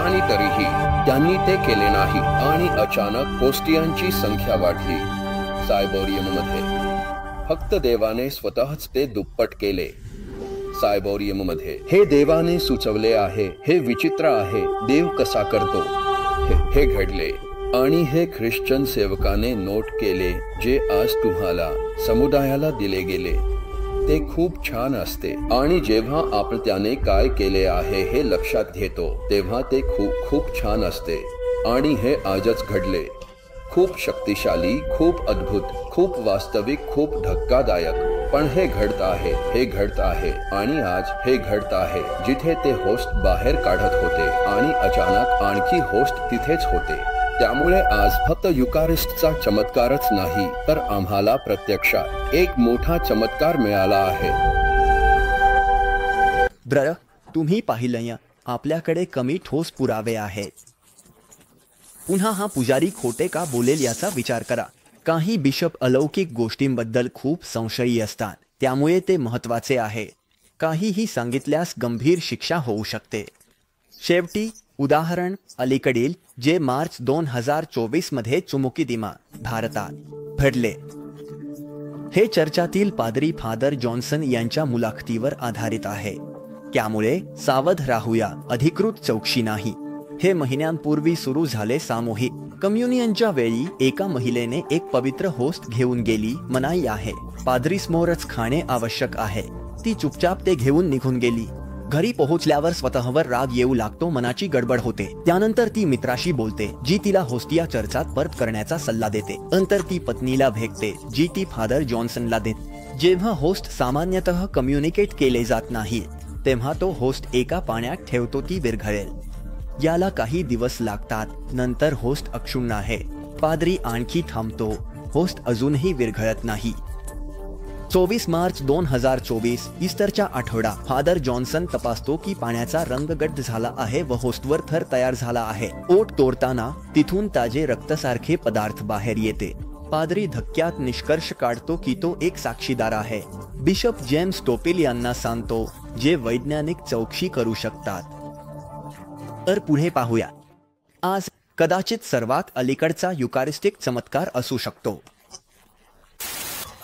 आणि तरीही त्यांनी ते केले नाही आणि अचानक होस्टियांची संख्या वाढली. सायबोरियममध्ये फक्त देवाने स्वतःच ते दुप्पट केले. सायबोरियममध्ये हे देवाने सुचवले आहे. हे विचित्र आहे. देव कसा करतो हे घडले आणि हे ख्रिश्चन सेवकाने नोट केले, जे आज तुम्हाला समुदायाला दिले गेले. ते खूप छान असते आणि जेव्हा आपण त्याने काय केले आहे हे लक्षात घेतो तेव्हा ते खूप खूप छान असते. आणि हे आजच घडले. खूप शक्तिशाली, खूप अद्भुत, खूप वास्तविक, खूप धक्कादायक. पण हे घडत आहे. हे घडत आहे आणि आज हे घडत आहे. जिथे ते होस्ट बाहेर काढत होते आणि अचानक आणखी होस्ट तिथेच होते. त्यामुळे आज फक्त युकारिस्टचा चमत्कारच नाही तर आम्हाला प्रत्यक्षात एक मोठा चमत्कार मिळाला आहे. ब्रदर, तुम्ही पाहिलं, आपल्याकडे कमी ठोस पुरावे आहेत. पुन्हा हा पुजारी खोटे का बोलेल याचा विचार करा. काही बिशप अलौकिक गोष्टींबद्दल खूप संशयी असतात, त्यामुळे ते महत्त्वाचे आहे. काहीही सांगितल्यास गंभीर शिक्षा होऊ शकते. शेवटी उदाहरण अलीकडील जे मार्च 2024 मध्ये चुमुकीदिमा भारतात घडले. हे चर्चातील पादरी फादर जॉन्सन यांच्या मुलाखतीवर आधारित आहे. त्यामुळे सावध राहूया. अधिकृत चौकशी नाही. हे महिन्यांपूर्वी सुरू झाले. सामूहिक कम्युनियनच्या वेळी एका महिलेने एक पवित्र होस्ट घेऊन गेली. मनाई आहे. पादरीसमोरच खाणे आवश्यक आहे. ती चुपचाप ते घेऊन निघून गेली. घरी पोहोचल्यावर स्वतःवर राग येऊ लागतो, मनाची गडबड होते. त्यानंतर ती मित्राशी बोलते, जी तिला होस्टिया चर्चात परत करण्याचा सल्ला देते. नंतर ती पत्नीला भेटते, जी ती फादर जॉन्सनला देते. जेव्हा होस्ट सामान्यतः कम्युनिकेट केले जात नाही, तेव्हा तो होस्ट एका पाण्यात ठेवतो, ती विरघळेल. याला काही दिवस लागतात. नंतर होस्ट अक्षुण्ण आहे. पाद्री आणखी थांबतो. होस्ट अजूनही विरघळत नाही. 24 मार्च 2024 ईस्टरच्या आठवडा. फादर जॉन्सन तपासतो की पाण्याचा रंग गडद झाला आहे व होस्टवर थर तयार झाला आहे. ओठ तोडताना तिथून ताजे रक्तसारखे पदार्थ बाहेर येते. पाद्री धक्क्यात निष्कर्ष काढतो की तो एक साक्षीदार आहे. बिशप जेम्स टोपेल यांना सांगतो, जे वैज्ञानिक चौकशी करू शकतात. तर पुढे पाहूया. आज कदाचित सर्वात अलीकडचा युकारिस्टिक चमत्कार असू शकतो.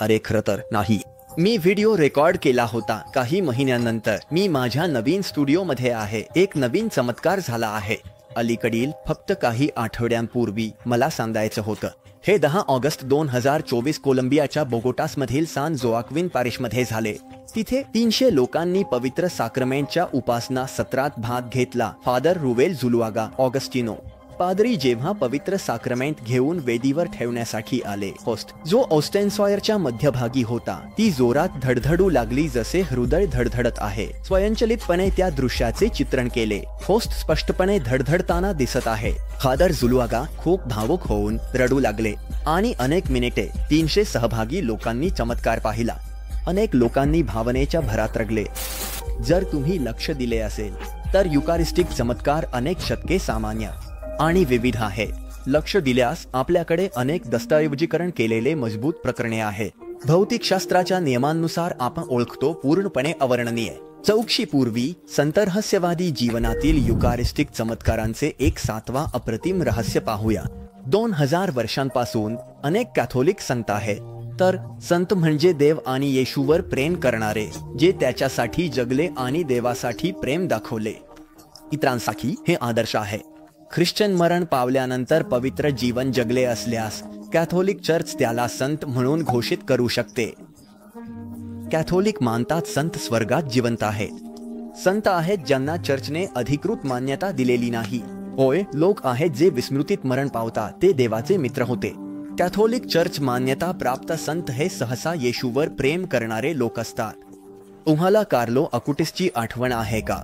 अरे खरं तर नाही. मी व्हिडिओ रेकॉर्ड केला होता काही महिन्यानंतर. मी माझ्या नवीन स्टुडिओमध्ये आहे. एक नवीन चमत्कार झाला आहे. अलीकडील फक्त काही आठवड्यांपूर्वी मला सांगायचं होतं. हे 10 ऑगस्ट 2024 कोलंबियाच्या बोगोटासमधील सान जोआक्विन पॅरिशमध्ये झाले. तिथे 300 लोकांनी पवित्र साक्रमेंटच्या उपासना सत्रात भाग घेतला. फादर रुवेल झुलुआगा ऑगस्टिनो. पादरी जेव्हा पवित्र साक्रमेंट घेऊन वेदीवर ठेवण्यासाठी आले, होस्ट जो ऑस्टेन्सॉयरच्या मध्यभागी होता, ती जोरात धडधडू लागली जसे हृदय धडधडत आहे. स्वयंचलितपणे त्या दृश्याचे चित्रण केले. होस्ट स्पष्टपणे धडधडताना दिसत आहे. फादर झुलुआगा खूप भावुक होऊन रडू लागले आणि अनेक मिनिटे 300 सहभागी लोकांनी चमत्कार पाहिला. अनेक लोकांनी भावनेच्या भरात रडले. जर तुम्ही लक्ष दिले असेल तर युकारिस्टिक चमत्कार अनेक शतके सामान्य आणि विविध आहे. लक्ष दिल्यास आपल्याकडे अनेक दस्तऐवजीकरण केलेले मजबूत प्रकरणे आहे. भौतिकशास्त्राच्या नियमांनुसार आपण ओळखतो पूर्णपणे अवर्णनीय. चौकशीपूर्वी संत रहस्यवादी जीवनातील युकारिस्टिक चमत्कारांचे एक 7वा अप्रतिम रहस्य पाहूया. 2000 वर्षांपासून अनेक कॅथोलिक संत आहेत. तर संत म्हणजे देव आणि येशूवर प्रेम करणारे, जे त्याच्यासाठी जगले आणि देवासाठी प्रेम दाखवले. इतरांसाठी हे आदर्श आहे. ख्रिश्चन मरण पावल्यानंतर पवित्र जीवन जगले असल्यास कॅथोलिक चर्च त्याला संत म्हणून घोषित करू शकते. कॅथोलिक मानतात संत स्वर्गात जिवंत आहेत. संत आहेत ज्यांना चर्चने अधिकृत मान्यता दिलेली नाही. होय, लोक आहेत जे विस्मृतीत मरण पावतात, ते देवाचे मित्र होते. कॅथोलिक चर्च मान्यता प्राप्त संत हे सहसा येशूवर प्रेम करणारे लोक असतात. तुम्हाला कार्लो अकुटिसची आठवण आहे का?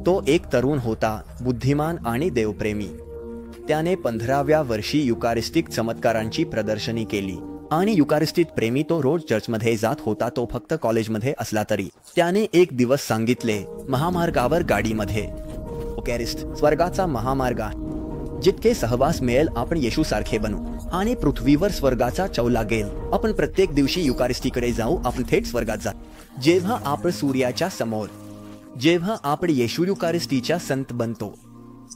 तो एक तरुण होता, बुद्धिमान आणि देवप्रेमी. त्याने 15व्या वर्षी युकारिस्टिक चमत्कारांची प्रदर्शनी केली आणि युकारिस्टिक प्रेमी तो रोज चर्चमध्ये जात होता. तो फक्त कॉलेजमध्ये असला तरी त्याने एक दिवस सांगितले, महामार्गावर गाडीमध्ये युकारिस्ट स्वर्गाचा महामार्ग आहे. जितके सहवास मिळेल आपण येशू सारखे बनू आणि पृथ्वीवर स्वर्गाचा चव लागेल. आपण प्रत्येक दिवशी युकारिस्टीकडे जाऊ. आपण थेट स्वर्गात जा. जेव्हा आपण सूर्याच्या समोर, जेव्हा आपण येशू युकारिस्टीच्या संत बनतो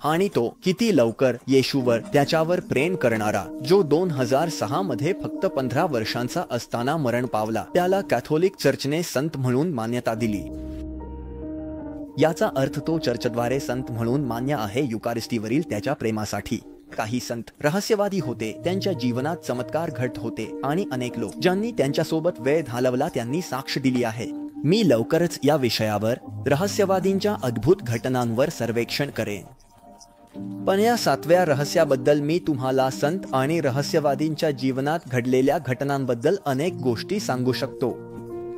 आणि तो किती लवकर येशूवर, त्याच्यावर प्रेम करणारा, जो 2006 मध्ये फक्त 15 वर्षांचा असताना मरण पावला, त्याला कॅथोलिक चर्चने संत म्हणून मान्यता दिली. याचा अर्थ तो चर्चद्वारे संत म्हणून मान्य आहे युकारिस्टीवरील त्याच्या प्रेमासाठी. काही संत रहस्यवादी होते. त्यांच्या जीवनात चमत्कार घडत होते आणि अनेक लोक ज्यांनी त्यांच्यासोबत वेळ घालवला त्यांनी साक्ष दिली आहे. मी लवकरच या विषयावर, रहस्यवादींच्या अद्भुत घटनांवर सर्वेक्षण करेन. पण या 7व्या रहस्याबद्दल मी तुम्हाला संत आणि रहस्यवादींच्या जीवनात घडलेल्या घटनांबद्दल अनेक गोष्टी सांगू शकतो.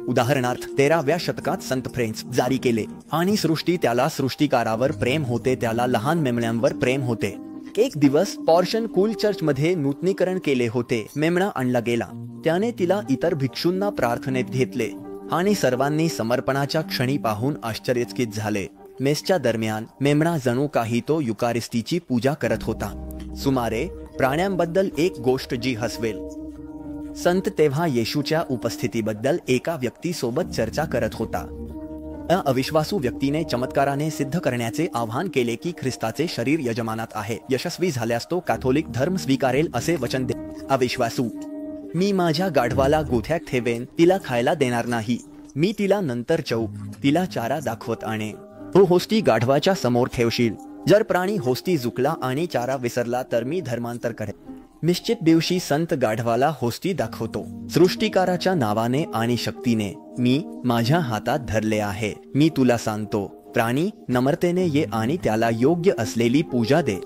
उदाहरणार्थ 13व्या शतकात संत फ्रेंच जारी केले आणि सृष्टी, त्याला सृष्टिकारावर प्रेम होते, त्याला लहान मेमण्यांवर प्रेम होते. एक दिवस पॉर्शन कूल चर्च मध्ये नूतनीकरण केले होते. मेमणा आणला गेला. त्याने तिला इतर भिक्षूंना प्रार्थनेत घेतले आणि सर्वांनी समर्पणाच्या क्षणी पाहून आश्चर्यचकित झाले. मेसच्या दरम्यान मेमणा जणू काही तो युकारिस्टीची पूजा करत होता. सुमारे प्राण्यांबद्दल एक गोष्ट जी हसवेल. संत तेव्हा येशूच्या उपस्थितीबद्दल एका व्यक्तीसोबत चर्चा करत होता. अविश्वासू व्यक्तीने चमत्काराने सिद्ध करण्याचे आवाहन केले की ख्रिस्ताचे शरीर यजमानात आहे. यशस्वी झाल्यास तो कॅथोलिक धर्म स्वीकारेल असे वचन दे. अविश्वासू, मी माझ्या गाढवाला गोठ्यात ठेवेन, तिला खायला देणार नाही. मी तिला नंतर तिला चारा दाखवत आणे. तो होस्टी गाढवाच्या समोर ठेवशील. जर प्राणी होस्टी झुकला आणि चारा विसरला तर मी धर्मांतर करेन. निश्चित दिवशी संत गाढवाला होस्टी दाखवतो. सृष्टिकाराच्या नावाने आणि शक्तीने मी माझ्या हातात धरले आहे. मी तुला सांगतो, प्राणी नम्रतेने ये आणि त्याला योग्य असलेली पूजा दे.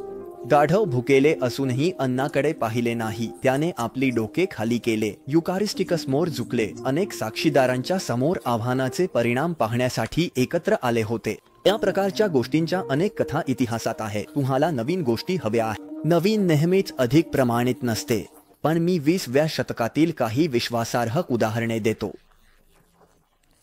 गाढव भुकेले असूनही अन्नाकडे पाहिले नाही. त्याने आपली डोके खाली केले. युकारिस्टिकस मोर झुकले. अनेक साक्षीदारांच्या समोर आव्हानाचे परिणाम पाहण्यासाठी एकत्र आले होते. या प्रकारच्या गोष्टींच्या अनेक कथा इतिहासात आहेत. तुम्हाला नवीन गोष्टी हव्या आहेत. नवीन नेहमीच अधिक प्रमाणित नसते, पण मी 20व्या शतकातील काही विश्वासार्ह उदाहरणे देतो.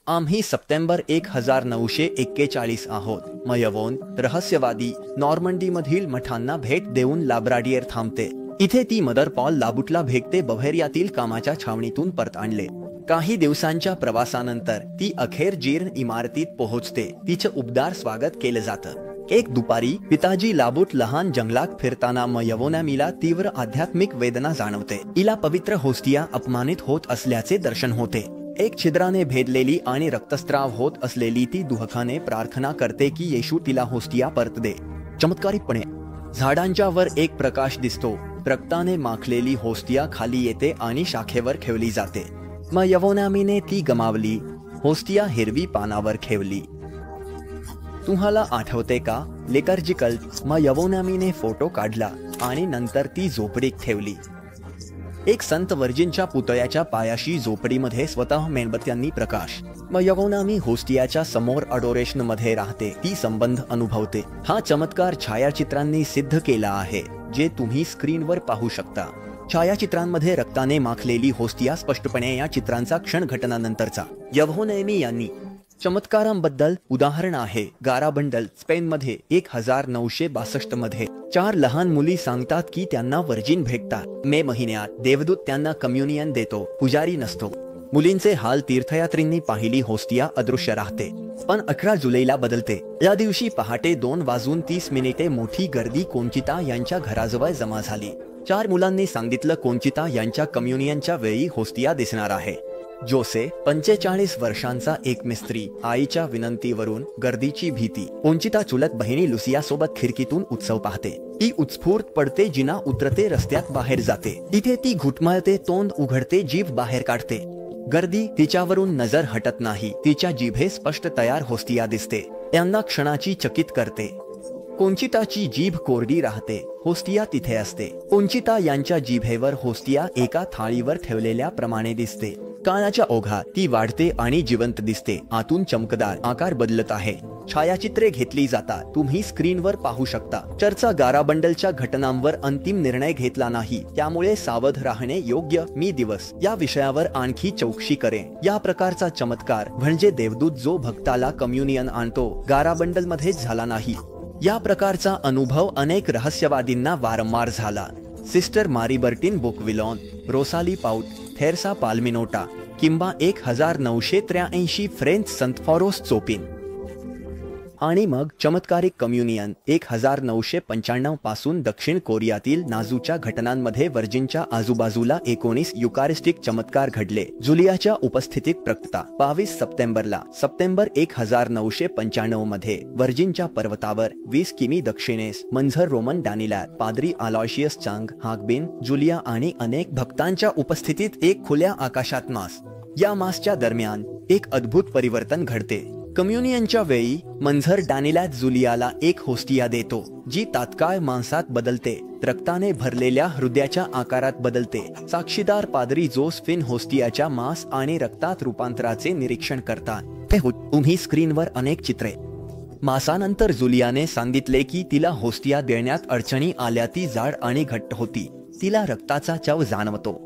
आम्ही सप्टेंबर 1941 आहोत. मयवोन रहस्यवादी नॉर्मंडीमधील मठांना भेट देऊन लाब्राडियर थांबते. इथे ती मदर पॉल लाबुटला भेटते. बव्हेरियातील कामाच्या छावणीतून परत आणले. काही दिवसांच्या प्रवासानंतर ती अखेर जीर्ण इमारतीत पोहोचते. तिचं उबदार स्वागत केलं जातं. एक दुपारी पिताजी लाबुट लहान जंगलात फिरताना मयवोनामीला तीव्र आध्यात्मिक वेदना जाणवते. इला पवित्र होस्टिया अपमानित होत असल्याचे दर्शन होते. एक छिद्राने भेदलेली आणि रक्तस्राव होत असलेली ती दुःखाने प्रार्थना करते की येशू तिला होस्टिया परत दे. चमत्कारिकपणे झाडांच्या वर एक प्रकाश दिसतो. रक्ताने माखलेली होस्टिया खाली येते आणि शाखेवर ठेवली जाते. मयवोनामीने ती गमावली. होस्टिया हिरवी पानावर ठेवली. तुम्हाला आठवते का? लिटर्जिकल मयवोनामीने फोटो काढला आणि नंतर ती झोपडीत ठेवली. एक संत वर्जिनच्या पुतळ्याच्या पायाशी झोपडीमध्ये स्वतः मेणबत्त्यांनी प्रकाश. मयवोनामी होस्टियाच्या समोर अडोरेशन मध्ये राहते. ती संबंध अनुभवते. हा चमत्कार छायाचित्रांनी सिद्ध केला आहे, जे तुम्ही स्क्रीनवर पाहू शकता. छायाचित्रांमध्ये रक्ताने माखलेली होस्टिया स्पष्टपणे या चित्रांचा क्षण घटनानंतरचा. यवहोनेमी यांनी चमत्कारांबद्दल उदाहरण आहे. गाराबंडल स्पेनमध्ये 1962 मध्ये 4 लहान मुली सांगतात की त्यांना वर्जिन भेटतात. मे महिन्यात देवदूत त्यांना कम्युनियन देतो. पुजारी नसतो. मुलींचे हाल तीर्थयात्रींनी पाहिली. होस्टिया अदृश्य राहते. पण 18 जुलैला बदलते. या दिवशी पहाटे 2:30 मोठी गर्दी कोंचिता यांच्या घराजवळ जमा झाली. 4 मुलांनी सांगितलं कोंचिता यांच्या कम्युनियनच्या वेळी होस्टिया दिसणार आहे. जोसे 45 वर्षांचा एक मिस्त्री. आईच्या विनंतीवरून गर्दीची भीती. कोंचिता चुलत बहिणी लुसिया सोबत खिडकीतून उत्सव पाहते. ती उत्स्फूर्त पडते. जिना उतरते. रस्त्यात बाहेर जाते. तिथे ती घुटमळते. तोंड उघडते. जीभ बाहेर काढते. गर्दी तिच्यावरून नजर हटत नाही. तिच्या जिभे स्पष्ट तयार होस्टिया दिसते. त्यांना क्षणाची चकित करते. कोंचिताची जीभ कोरडी राहते. होस्टिया तिथे असते. कोंचिता यांच्या जिभेवर होस्टिया एका थाळीवर ठेवलेल्या प्रमाणे दिसते. काळाच्या ओघात ती वाढते आणि जिवंत दिसते. आतून चमकदार आकार बदलत आहे. छायाचित्रे घेतली जातात. तुम्ही स्क्रीनवर पाहू शकता. चर्चा गाराबंडलच्या घटनांवर अंतिम निर्णय घेतला नाही, त्यामुळे सावध राहणे योग्य. मी दिवस या विषयावर आणखी चौकशी करेन. या प्रकारचा चमत्कार म्हणजे देवदूत जो भक्ताला कम्युनियन आणतो, गाराबंडलमध्ये झाला नाही. या प्रकारचा अनुभव अनेक रहस्यवादींना वारंवार झाला. सिस्टर मारी बर्टिन बुकविलॉन, रोसाली पाउट, थेरसा पाल्मिनोटा किंवा 1983 फ्रेंच संत फॉरोस चोपिन. आणि मग चमत्कारिक कम्युनियन 1995 पासून दक्षिण कोरियातील नाजूच्या घटनांमध्ये वर्जिनच्या आजूबाजूला 19 युकारिस्टिक चमत्कार घडले. जुलियाच्या उपस्थितीत प्रकटता. 22 सप्टेंबर 1995 मध्ये वर्जिनच्या पर्वतावर 20 किमी दक्षिणेस मंझर रोमन डॅनिलॅट, पाद्री अलोयशियस चांग, हागबिन, जुलिया आणि अनेक भक्तांच्या उपस्थितीत एक खुल्या आकाशात मास. या मासच्या दरम्यान एक अद्भुत परिवर्तन घडते. कम्युनियनच्या वेळी मंझर डॅनिलॅट जुलियाला एक होस्टिया देतो, जी तात्काळ मांसात बदलते. रक्ताने भरलेल्या हृदयाच्या आकारात बदलते. साक्षीदार पाद्री जोसफिन होस्टियाच्या मांस आणि रक्तात रूपांतराचे निरीक्षण करतात. तुम्ही स्क्रीनवर अनेक चित्रे. मासानंतर जुलियाने सांगितले की तिला होस्टिया देण्यात अडचणी आल्या. ती जाड आणि घट्ट होती. तिला रक्ताचा चव जाणवतो.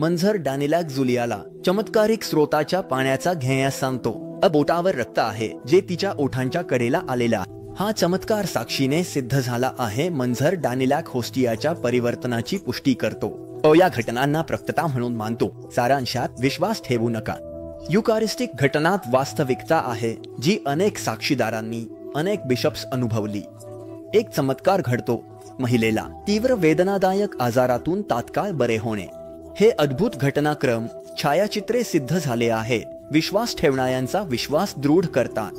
मंझर डॅनिलॅट जुलियाला चमत्कारिक स्रोताच्या पाण्याचा घेण्यास सांगतो. बोटावर रक्त आहे, जे तिच्या ओठांच्या कडेला आलेला. हा चमत्कार साक्षीने सिद्ध झाला आहे. मंझर डॅनिलॅट होस्टियाच्या परिवर्तनाची पुष्टी करतो. या घटनांना प्रकटता म्हणून मानतो. सारांशात विश्वास ठेवू नका. युकारिस्टिक घटनात वास्तविकता आहे, जी अनेक साक्षीदारांनी, अनेक बिशप्स अनुभवली. एक चमत्कार घडतो. महिलेला तीव्र वेदनादायक आजारातून तात्काळ बरे होणे. हे अद्भुत घटनाक्रम छायाचित्रे सिद्ध झाले आहेत. विश्वास ठेवणाऱ्यांचा विश्वास दृढ करतात.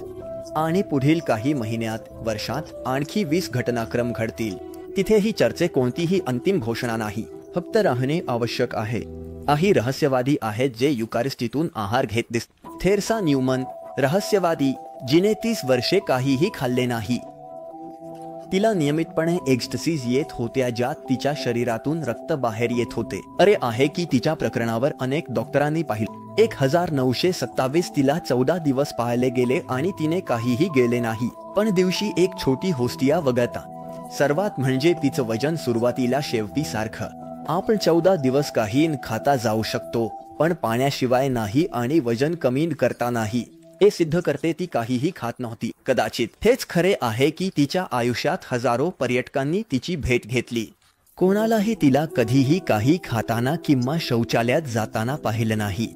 आणि पुढील काही महिन्यात, वर्षात आणखी 20 घटनाक्रम घडतील. तिथेही चर्चे कोणतीही अंतिम घोषणा नाही. फक्त राहणे आवश्यक आहे. काही रहस्यवादी आहेत जे युकारिस्टीतून आहार घेत दिसतात. थेरसा न्यूमन रहस्यवादी जिने 30 वर्षे काहीही खाल्ले नाही. तिला नियमितपणे एक्स्टसीज येत होत्या ज्यात तिच्या शरीरातून रक्त बाहेर येत होते. अरे आहे की तिच्या प्रकरणावर अनेक डॉक्टरांनी पाहिले. 1927 तिला 14 दिवस पाळले गेले आणि तिने काहीही गेले नाही. पण दिवशी एक छोटी होस्टिया वगळता. सर्वात म्हणजे तिचं वजन सुरुवातीला शेवटी सारखं. आपण 14 दिवस काही खाता जाऊ शकतो पण पाण्याशिवाय नाही आणि वजन कमी करता नाही. हे सिद्ध करते ती काहीही खात नव्हती. कदाचित हेच खरे आहे की तिच्या आयुष्यात हजारो पर्यटकांनी तिची भेट घेतली. कोणालाही तिला कधीही काही खाताना किंवा शौचालयात जाताना पाहिलं नाही.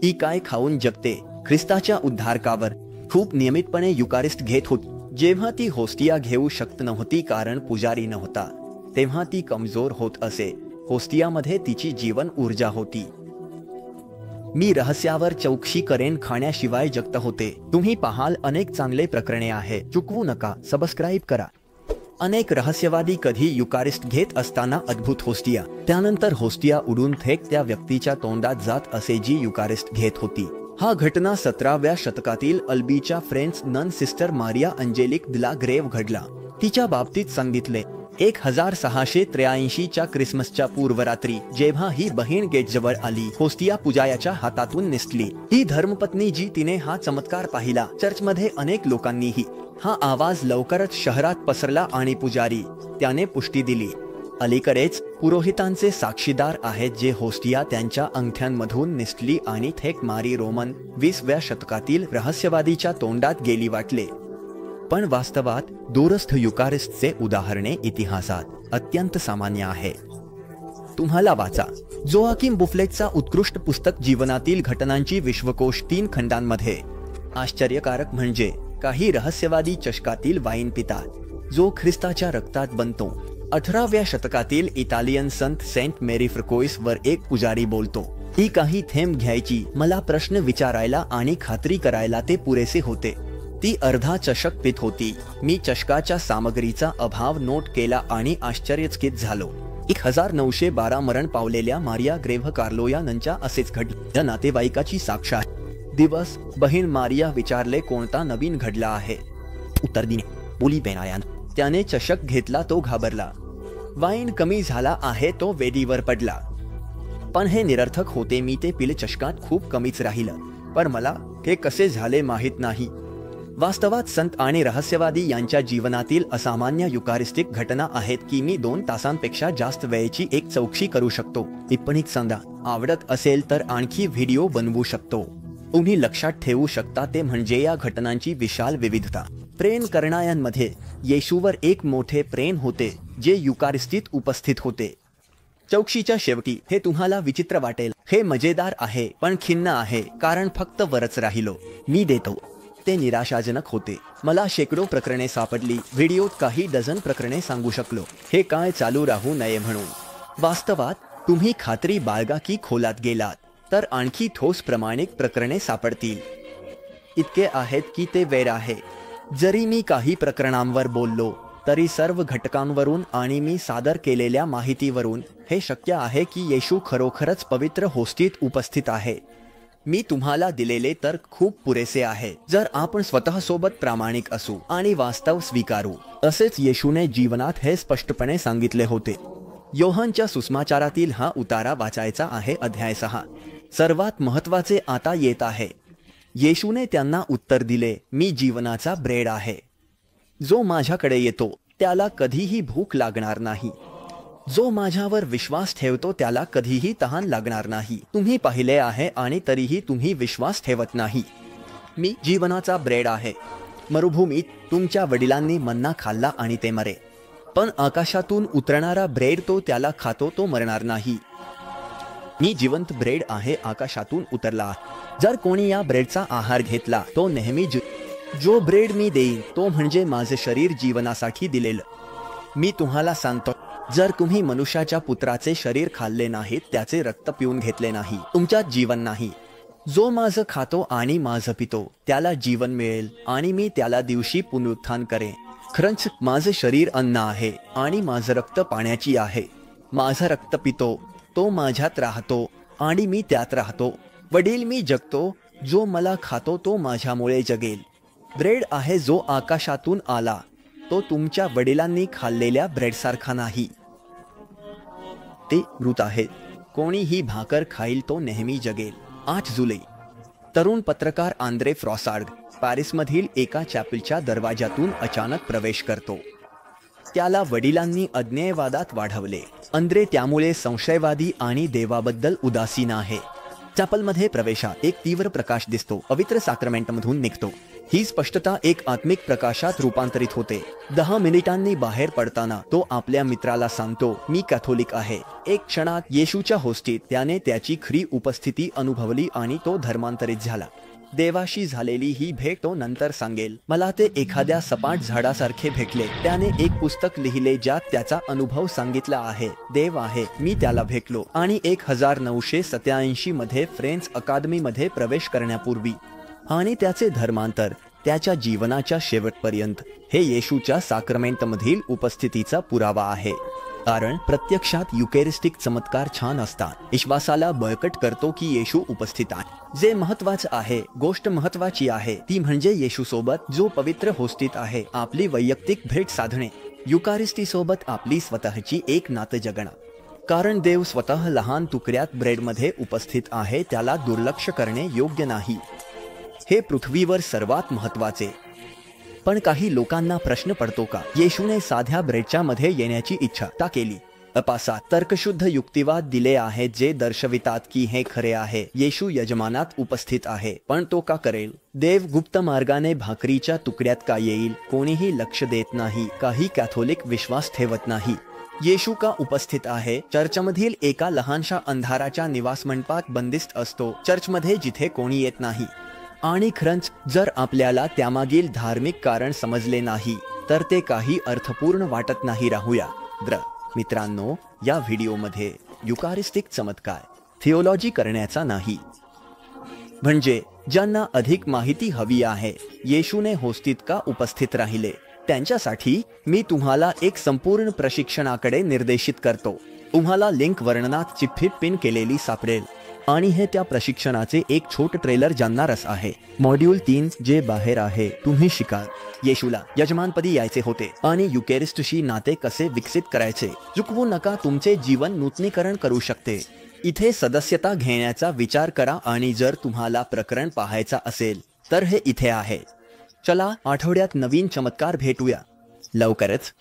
ती काय खाऊन जगते. ख्रिस्ताच्या उद्धारकावर खूप नियमितपणे युकारिस्ट घेत होती. जेव्हा ती होस्टिया घेऊ शकत नव्हती कारण पुजारी नव्हता तेव्हा ती कमजोर होत असे. होस्टियामध्ये तिची जीवन ऊर्जा होती. मी रहस्यावर चौकशी करेन खाण्याशिवाय जगत होते. तुम्ही पाहाल अनेक चांगले प्रकरणे आहे. चुकवू नका. सबस्क्राईब करा. अनेक रहस्यवादी कधी युकारिस्ट घेत असताना अद्भुत होस्टिया त्यानंतर होस्टिया उडून थेट त्या व्यक्तीच्या तोंडात जात असे जी युकारिस्ट घेत होती. हा घटना 17व्या शतकातील अल्बीच्या फ्रेंच नन सिस्टर मारिया अंजेलिक दिला ग्रेव घडला. तिच्या बाबतीत सांगितले 1683च्या क्रिसमसच्या पूर्वरात्री जेव्हा ही बहीण गेटजवळ आली होस्टिया पुजायाच्या हातातून निसटली. ही धर्मपत्नी जी तिने हा चमत्कार पाहिला. चर्चमध्ये अनेक लोकांनीही हा आवाज लवकरच शहरात पसरला आणि पुजारी त्याने पुष्टी दिली. अलीकडेच पुरोहितांचे साक्षीदार आहेत जे होस्टिया त्यांच्या अंगठ्यांमधून निसटली आणि थेट मारी रोमन 20व्या शतकातील रहस्यवादीच्या तोंडात गेली वाटले. पण वास्तवात दूरस्थ युकारिस्टचे उदाहरणे इतिहासात अत्यंत सामान्य आहे. तुम्हाला वाचा जोआकिम बुफ्लेटचा उत्कृष्ट पुस्तक जीवनातील घटनांची विश्वकोश 3 खंडांमध्ये. आश्चर्यकारक म्हणजे काही रहस्यवादी चषकातील वाईन पितात जो ख्रिस्ताच्या रक्तात बनतो. 18व्या शतकातील इटालियन संत सेंट मेरी फ्रकोइस वर एक पुजारी बोलतो. ती काही थेंब घ्यायची. मला प्रश्न विचारायला आणि खात्री करायला ते पुरेसे होते. ती अर्धा चषक पित होती. मी चषकाच्या सामग्रीचा अभाव नोट केला आणि आश्चर्यचकित झालो. 1912 मरण पावलेल्या मारिया ग्रेव्ह कार्लो यांच्या असेच घडले. नातेवाईकाची साक्ष आहे. दिवस बहीण मारिया विचारले कोणता नवीन घडला आहे. उत्तर दिने बोली बेनायान. त्याने चषक घेतला. तो घाबरला. वाईन कमी झाला आहे. तो वेदीवर पडला. पण हे निरर्थक होते. मी ते पिले. चषकात खूप कमीच राहिलं. पण मला हे कसे झाले माहीत नाही. वास्तवात संत आणि रहस्यवादी यांच्या जीवनातील असामान्य युकारिस्टिक घटना आहेत की मी 2 तासांपेक्षा जास्त वेळेची एक चौकशी करू शकतो. टिप्पणीत सांगा. आवडत असेल तर आणखी व्हिडिओ बनवू शकतो. तुम्ही लक्षात ठेवू शकता ते म्हणजे या घटनांची विशाल विविधता. प्रेम करणाऱ्यांमध्ये येशूवर एक मोठे प्रेम होते जे युकारिस्टीत उपस्थित होते. चौकशीच्या शेवटी हे तुम्हाला विचित्र वाटेल. हे मजेदार आहे पण खिन्न आहे कारण फक्त वरच राहिलो. मी देतो. ते निराशाजनक होते. मला शेकडो प्रकरणे सापडली. व्हिडिओत काही डझन प्रकरणे सांगू शकलो. हे काय चालू राहू नये म्हणून. वास्तवात तुम्ही खात्री बाळगा की खोलात गेलात तर आणखी ठोस प्रामाणिक प्रकरणे सापडतील. इतके आहेत की ते वेळ आहे. जरी मी काही प्रकरणांवर बोललो तरी सर्व घटकांवरून आणि मी सादर केलेल्या माहितीवरून हे शक्य आहे की येशू खरोखरच पवित्र होस्टीत उपस्थित आहे. मी तुम्हाला दिलेले तर्क खूप पुरेसे आहे जर आपण स्वतःसोबत प्रामाणिक असू आणि वास्तव स्वीकारू. तसेच येशूने जीवनात हे स्पष्टपणे सांगितले होते. योहानच्या सुसमाचारातील हा उतारा वाचायचा आहे. अध्याय 6. सर्वात महत्त्वाचे आता येत आहे. येशूने त्यांना उत्तर दिले, मी जीवनाचा ब्रेड आहे. जो माझ्याकडे येतो त्याला कधीही भूक लागणार नाही. जो माझ्यावर विश्वास ठेवतो त्याला कधीही तहान लागणार नाही. तुम्ही पाहिले आहे आणि तरीही तुम्ही विश्वास ठेवत नाही. मी जीवनाचा ब्रेड आहे. मरुभूमीत तुमच्या वडिलांनी मन्ना खाल्ला आणि ते मरे. पण आकाशातून उतरणारा ब्रेड तो त्याला खातो तो मरणार नाही. मी जिवंत ब्रेड आहे, आकाशातून उतरला. जर कोणी या ब्रेडचा आहार घेतला तो नेहमी जो ब्रेड मी देईन तो म्हणजे माझे शरीर जीवनासाठी दिलेलं. मी तुम्हाला सांगतो, जर तुम्ही मनुष्याच्या पुत्राचे शरीर खाल्ले नाहीत, त्याचे रक्त पिऊन घेतले नाही, तुमच्यात जीवन नाही. जो माझं खातो आणि माझं पितो त्याला जीवन मिळेल आणि मी त्याला दिवशी पुनरुत्थान करेन. खरंच माझे शरीर अन्न आहे आणि माझं रक्त पाण्याची आहे. माझं रक्त पितो तो माझ्यात राहतो आणि मी त्यात राहतो. वडील मी जगतो जो मला खातो तो माझ्यामुळे जगेल. ब्रेड आहे जो आकाशातून आला, तो तुमच्या वडिलांनी खाल्लेल्या ब्रेडसारखा नाही. ते मृत आहे. कोणीही भाकर खाईल तो नेहमी जगेल. 8 जुलै. तरुण पत्रकार आंद्रे फ्रॉसार्ड पॅरिसमधील एका चॅपेलच्या दरवाजातून अचानक प्रवेश करतो. त्याला वडिलांनी अज्ञेयवादात वाढवले. आंद्रे त्यामुळे संशयवादी आणि देवाबद्दल उदासीन आहे. चॅपलमध्ये प्रवेशात एक तीव्र प्रकाश दिसतो, पवित्र साक्रमेंटमधून निघतो. ही स्पष्टता एक आत्मिक प्रकाशात रूपांतरित होते. 10 मिनिटांनी बाहेर पडताना तो आपल्या मित्राला सांगतो, मी कॅथोलिक आहे. एक क्षणात येशूच्या होस्टीत त्याने त्याची खरी उपस्थिती अनुभवली आणि तो धर्मांतरित झाला. देवाशी झालेली ही भेट तो नंतर सांगेल, मला ते एखाद्या सपाट झाडासारखे भेटले. त्याने एक पुस्तक लिहिले ज्यात त्याचा अनुभव सांगितला आहे. देव आहे, मी त्याला भेटलो. आणि 1987 मध्ये फ्रेंच अकादमीमध्ये प्रवेश करण्यापूर्वी आणि त्याचे धर्मांतर त्याच्या जीवनाच्या शेवटपर्यंत हे येशूच्या साक्रमेंटमधील उपस्थितीचा पुरावा आहे. कारण प्रत्यक्षात युकेरिस्टिक चमत्कार छान असतात. विश्वासाला बळकट करतो की येशू उपस्थित आहे. जे महत्वाचं आहे, गोष्ट महत्वाची आहे ती म्हणजे येशू सोबत जो पवित्र होस्टीत आहे आपली वैयक्तिक भेट साधणे. युकारिस्टी सोबत आपली स्वतःची एक नातं जगणं. कारण देव स्वतः लहान तुकड्यात ब्रेडमध्ये उपस्थित आहे, त्याला दुर्लक्ष करणे योग्य नाही. हे पृथ्वीवर सर्वात महत्वाचे. पण काही लोकांना प्रश्न पडतो का येशूने साध्या ब्रेडच्या मध्ये येण्याची इच्छा का केली? अपासात तर्कशुद्ध युक्तिवाद दिले आहेत जे दर्शवितात की हे खरे आहे. येशू यजमानात उपस्थित आहे, पण तो का करेल? देव गुप्त मार्गाने भाकरीच्या तुकड्यात का येईल? कोणीही लक्ष देत नाही. काही कॅथोलिक विश्वास ठेवत नाही. येशू का उपस्थित आहे? चर्चमधील एका लहानशा अंधाराच्या निवास मंडपात बंदिस्त असतो, चर्चमध्ये जिथे कोणी येत नाही. आणि खरंच जर आपल्याला त्यामागील धार्मिक कारण समजले नाही तर ते काही अर्थपूर्ण वाटत नाही. राहूया मित्रांनो, या व्हिडिओमध्ये युकारिस्टिक चमत्कार थिओलॉजी करण्याचा नाही. म्हणजे ज्यांना अधिक माहिती हवी आहे येशूने होस्टीत का उपस्थित राहिले त्यांच्यासाठी मी तुम्हाला एक संपूर्ण प्रशिक्षणाकडे निर्देशित करतो. तुम्हाला लिंक वर्णनात चिठ्ठीत पिन केलेली सापडेल. आणि हे त्या प्रशिक्षणाचे एक छोट ट्रेलर ज्यांना रस आहे. मॉड्यूल 3 जे बाहेर आहे. तुम्ही शिकाल येशूला यजमानपदी यायचे होते आणि युकेरिस्टशी नाते कसे विकसित करायचे. चुकवू नका, तुमचे जीवन नूतनीकरण करू शकते. इथे सदस्यता घेण्याचा विचार करा आणि जर तुम्हाला प्रकरण पाहायचा असेल तर हे इथे आहे. चला आठवड्यात नवीन चमत्कार भेटूया लवकरच.